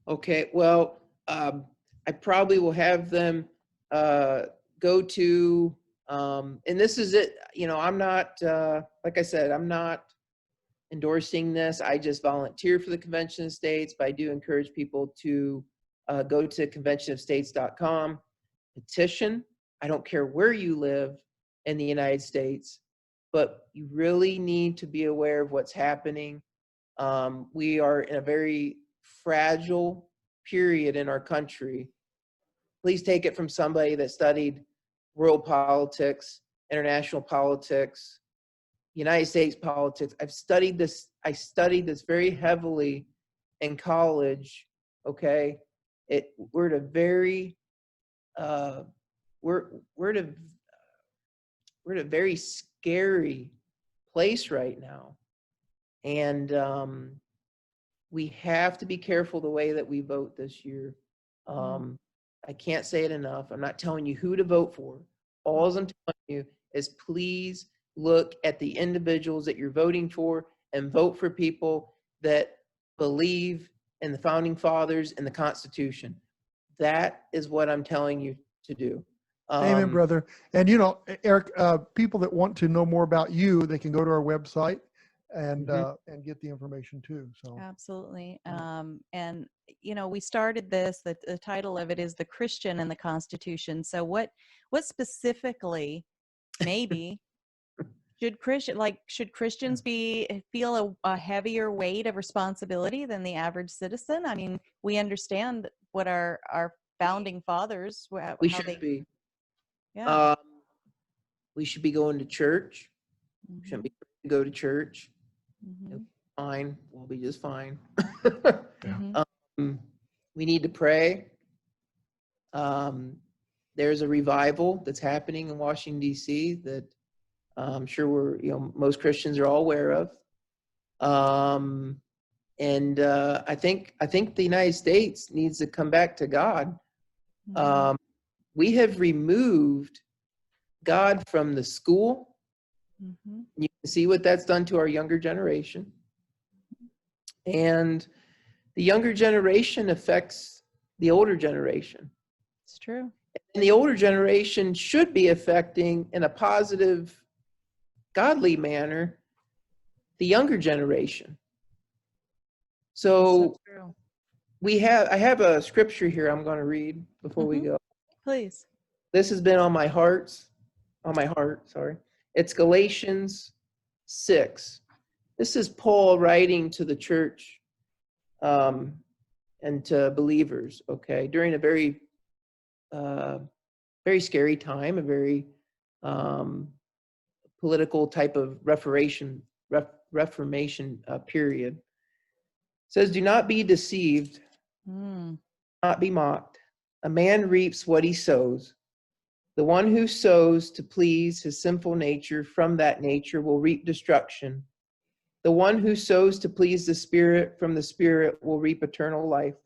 Okay, well, I probably will have them go to, and this is it, you know, I'm not, like I said, I'm not endorsing this. I just volunteer for the Convention of States, but I do encourage people to go to conventionofstates.com, petition. I don't care where you live in the United States, but you really need to be aware of what's happening. We are in a very fragile period in our country. Please take it from somebody that studied world politics, international politics, United States politics. I studied this very heavily in college. Okay, we're at a very we're at a very scary place right now, and we have to be careful the way that we vote this year. I can't say it enough. I'm not telling you who to vote for. All I'm telling you is please look at the individuals that you're voting for and vote for people that believe in the founding fathers and the Constitution. That is what I'm telling you to do. Amen, brother. And you know, Eric, people that want to know more about you, they can go to our website and get the information too. So Absolutely. And you know, we started this, the title of it is The Christian and the Constitution. So what specifically maybe should Christians feel a heavier weight of responsibility than the average citizen? I mean, we understand what our founding fathers, we should be. Yeah. We should be going to church. We shouldn't be to go to church. Mm-hmm. Fine, we'll be just fine. Mm-hmm. We need to pray. There's a revival that's happening in Washington, D.C. that I'm sure most Christians are all aware of. And I think the United States needs to come back to God. Mm-hmm. We have removed God from the school. Mm-hmm. You can see what that's done to our younger generation. And the younger generation affects the older generation. It's true. And the older generation should be affecting, in a positive, godly manner, the younger generation. So true. I have a scripture here I'm going to read before we go. Please. This has been on my heart, sorry. It's Galatians 6. This is Paul writing to the church and to believers, okay, during a very, very scary time, a very political type of Reformation period. It says, do not be deceived, not be mocked. A man reaps what he sows. The one who sows to please his sinful nature from that nature will reap destruction. The one who sows to please the Spirit from the Spirit will reap eternal life.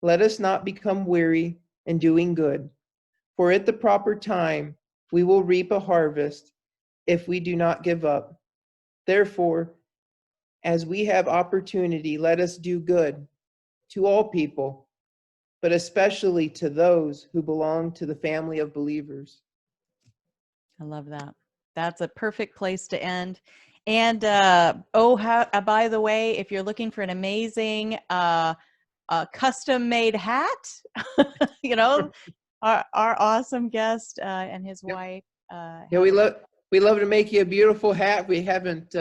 Let us not become weary in doing good, for at the proper time we will reap a harvest if we do not give up. Therefore, as we have opportunity, let us do good to all people, but especially to those who belong to the family of believers. I love that. That's a perfect place to end. And by the way, if you're looking for an amazing custom-made hat, our awesome guest and his wife. We love to make you a beautiful hat. We haven't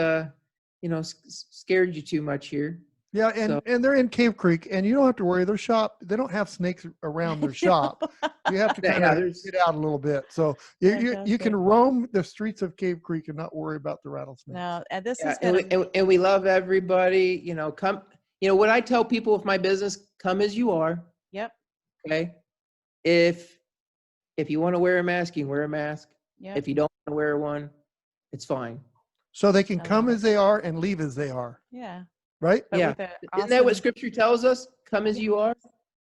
scared you too much here. Yeah, and they're in Cave Creek, and you don't have to worry. Their shop, they don't have snakes around their shop. You have to kind of get out a little bit. So you can roam the streets of Cave Creek and not worry about the rattlesnakes. No, and this is and we love everybody. Come. What I tell people with my business: come as you are. Yep. Okay. If you want to wear a mask, you can wear a mask. Yep. If you don't want to wear one, it's fine. So they can I come love as they are and leave as they are, Yeah. right? But Yeah. with a Isn't that what awesome, Scripture tells us? Come as you are.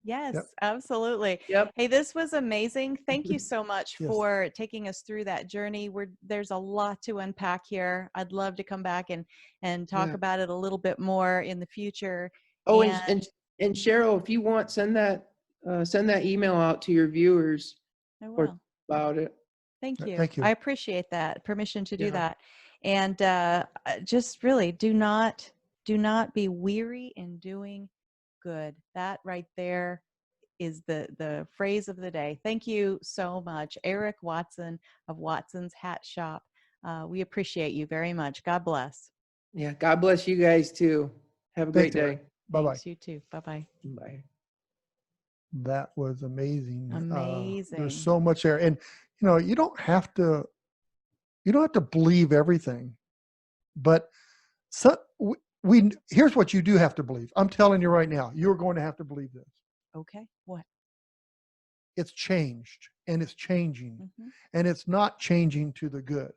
yes, Yep. absolutely. Yep. Hey, this was amazing. Thank you so much Yes. for taking us through that journey. There's a lot to unpack here. I'd love to come back and talk Yeah. about it a little bit more in the future. Oh, And and Cheryl, if you want, send that email out to your viewers I or will. about it. Thank you. Thank you. I appreciate that permission to do Yeah. that. And just really do not be weary in doing good. That right there is the phrase of the day. Thank you so much, Eric Watson of Watson's Hat Shop. We appreciate you very much. God bless. Yeah. God bless you guys too. Have a great Thanks, Eric. day. Bye-bye. Thanks, you too. Bye-bye. Bye. That was amazing. Amazing. There's so much there. And, you don't have to believe everything, but here's what you do have to believe. I'm telling you right now, you're going to have to believe this. Okay. What? It's changed and it's changing, Mm-hmm. and it's not changing to the good.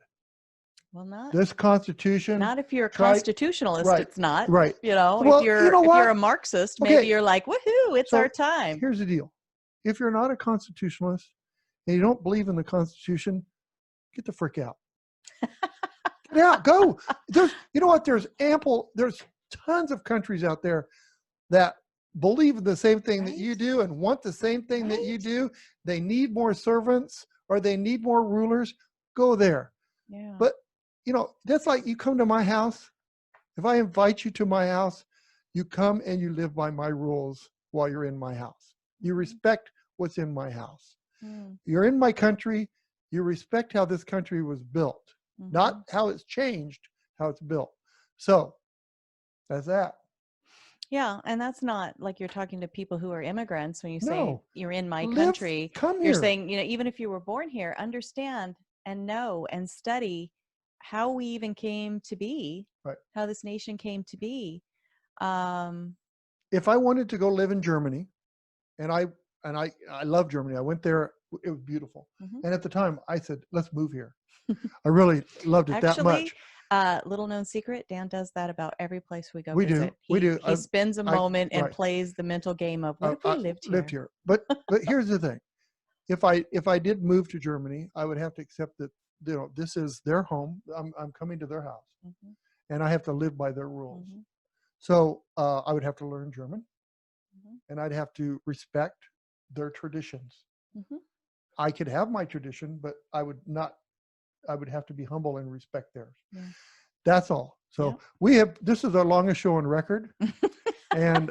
Well, This Constitution. not if you're a Try- constitutionalist, right, it's not. right. If Well, you're you know if what? you're a Marxist, Okay. maybe you're like, woohoo, it's So our time. Here's the deal. If you're not a constitutionalist and you don't believe in the Constitution, get the frick out. Get out. Go. You know what? There's tons of countries out there that believe in the same thing that you do and want the same thing that you do. They need more servants or they need more rulers. Go there. Yeah. But, that's like you come to my house. If I invite you to my house, you come and you live by my rules while you're in my house. You respect what's in my house. Mm. You're in my country. You respect how this country was built, Mhm. not how it's changed, how it's built. So that's that. Yeah, and that's not like you're talking to people who are immigrants when you say No. you're in my Live- country. come You're here. saying, even if you were born here, understand and know and study how we even came to be, Right. how this nation came to be. Um, If I wanted to go live in Germany, and I love Germany. I went there. It was beautiful. Mhm. And at the time I said, let's move here. I really loved it that Actually, much. little known secret, Dan does that about every place we go We do. visit. We do. He spends a moment and right. plays the mental game of, what if we I lived here? But here's the thing. If I did move to Germany, I would have to accept that, this is their home. I'm coming to their house, Mhm. and I have to live by their rules. Mhm. So I would have to learn German, Mhm. and I'd have to respect their traditions. Mhm. I could have my tradition, but I would not. I would have to be humble and respect theirs. Yeah. That's all. So this is our longest show on record, and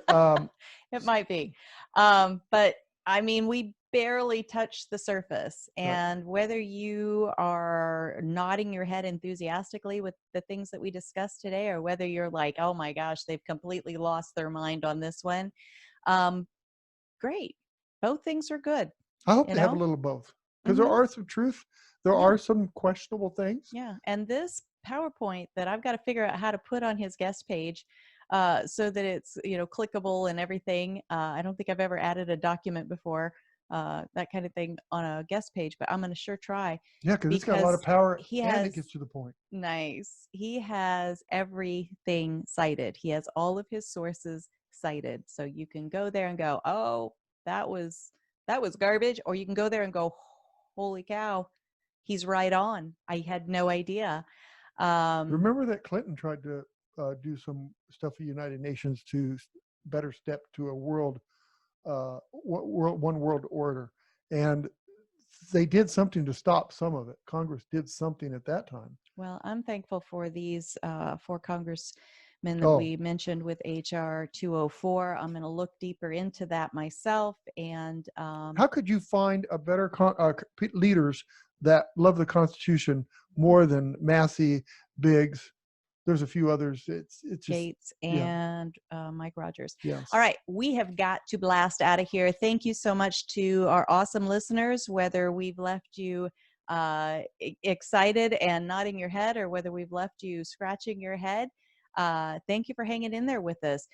It might be. But I mean, we barely touched the surface. And whether you are nodding your head enthusiastically with the things that we discussed today, or whether you're like, oh my gosh, they've completely lost their mind on this one, great. Both things are good. I hope to have a little of both, because Mhm. there are some truth. There are some questionable things. Yeah. And this PowerPoint that I've got to figure out how to put on his guest page so that it's, clickable and everything. I don't think I've ever added a document before, that kind of thing on a guest page, but I'm going to sure try. Yeah, because it's got a lot of power and it gets to the point. Nice. He has everything cited. He has all of his sources cited. So you can go there and go, oh, that was garbage. Or you can go there and go, holy cow, he's right on. I had no idea. Remember that Clinton tried to do some stuff for the United Nations to better step to a one world order, and they did something to stop some of it. Congress did something at that time. Well, I'm thankful for these 4 congressmen that we mentioned with HR 204. I'm going to look deeper into that myself. And how could you find a better leaders that love the Constitution more than Massey, Biggs? There's a few others. It's just Gates and Mike Rogers. Yes. All right, we have got to blast out of here. Thank you so much to our awesome listeners, whether we've left you excited and nodding your head, or whether we've left you scratching your head. Thank you for hanging in there with us.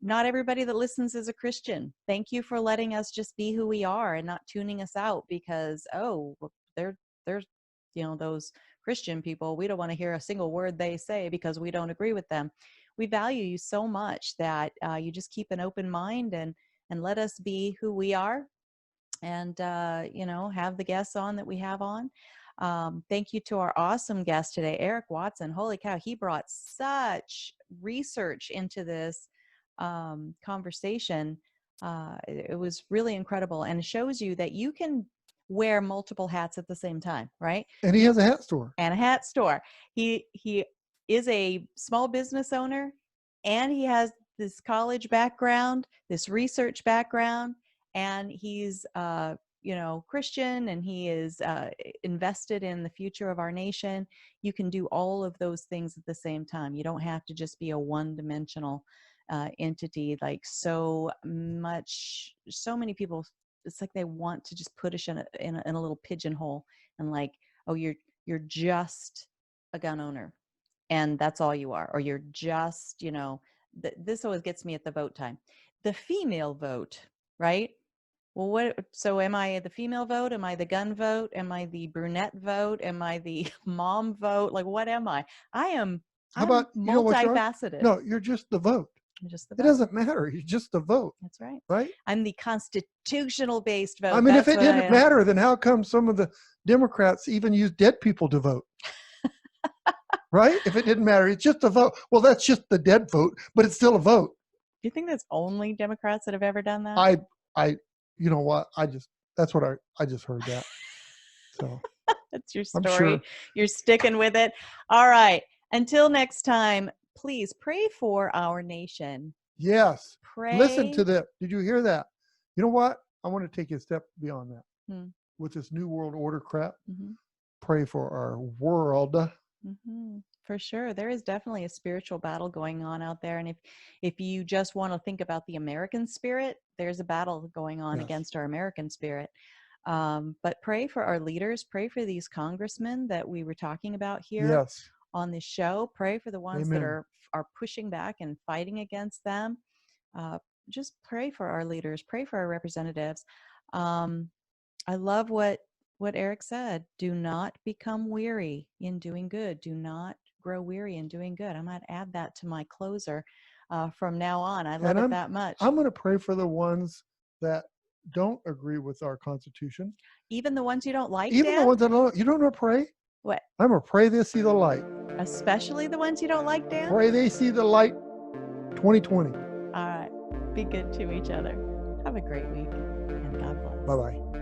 Not everybody that listens is a Christian. Thank you for letting us just be who we are and not tuning us out because, there's those Christian people, we don't want to hear a single word they say because we don't agree with them. We value you so much that you just keep an open mind and let us be who we are, and have the guests on that we have on. Thank you to our awesome guest today, Eric Watson. Holy cow, he brought such research into this conversation. It was really incredible, and it shows you that you can wear multiple hats at the same time, right? And he has a hat store. And a hat store. He is a small business owner, and he has this college background, this research background, and he's Christian, and he is invested in the future of our nation. You can do all of those things at the same time. You don't have to just be a one-dimensional entity. Like so many people, it's like they want to just put us in a little pigeonhole, and like, oh, you're just a gun owner, and that's all you are, or you're just, this always gets me at the vote time. The female vote, right? Well, so am I the female vote? Am I the gun vote? Am I the brunette vote? Am I the mom vote? Like, what am I? I'm multifaceted. No, you're just the vote. I'm just the It vote. doesn't matter. You're just the vote. That's right. Right? I'm the constitutional-based vote. I mean, if it didn't matter, then how come some of the Democrats even use dead people to vote? Right? If it didn't matter, it's just a vote. Well, that's just the dead vote, but it's still a vote. Do you think that's only Democrats that have ever done that? You know what? I just heard that. So that's your story. I'm sure. You're sticking with it. All right. Until next time, please pray for our nation. Yes. Pray. Listen to that. Did you hear that? You know what? I want to take a step beyond that. With this new world order crap. Mm-hmm. Pray for our world. Mm-hmm. For sure. There is definitely a spiritual battle going on out there. And if you just want to think about the American spirit, there's a battle going on against our American spirit. But pray for our leaders. Pray for these congressmen that we were talking about here on this show. Pray for the ones that are pushing back and fighting against them. Just pray for our leaders. Pray for our representatives. I love what Eric said. Do not become weary in doing good. Do not grow weary in doing good. I might add that to my closer from now on. I love it that much. I'm going to pray for the ones that don't agree with our Constitution. Even the ones you don't like, Even Dan? the ones that don't. You don't know pray? What? I'm going to pray they see the light. Especially the ones you don't like, Dan? Pray they see the light 2020. All right. Be good to each other. Have a great week, and God bless. Bye-bye.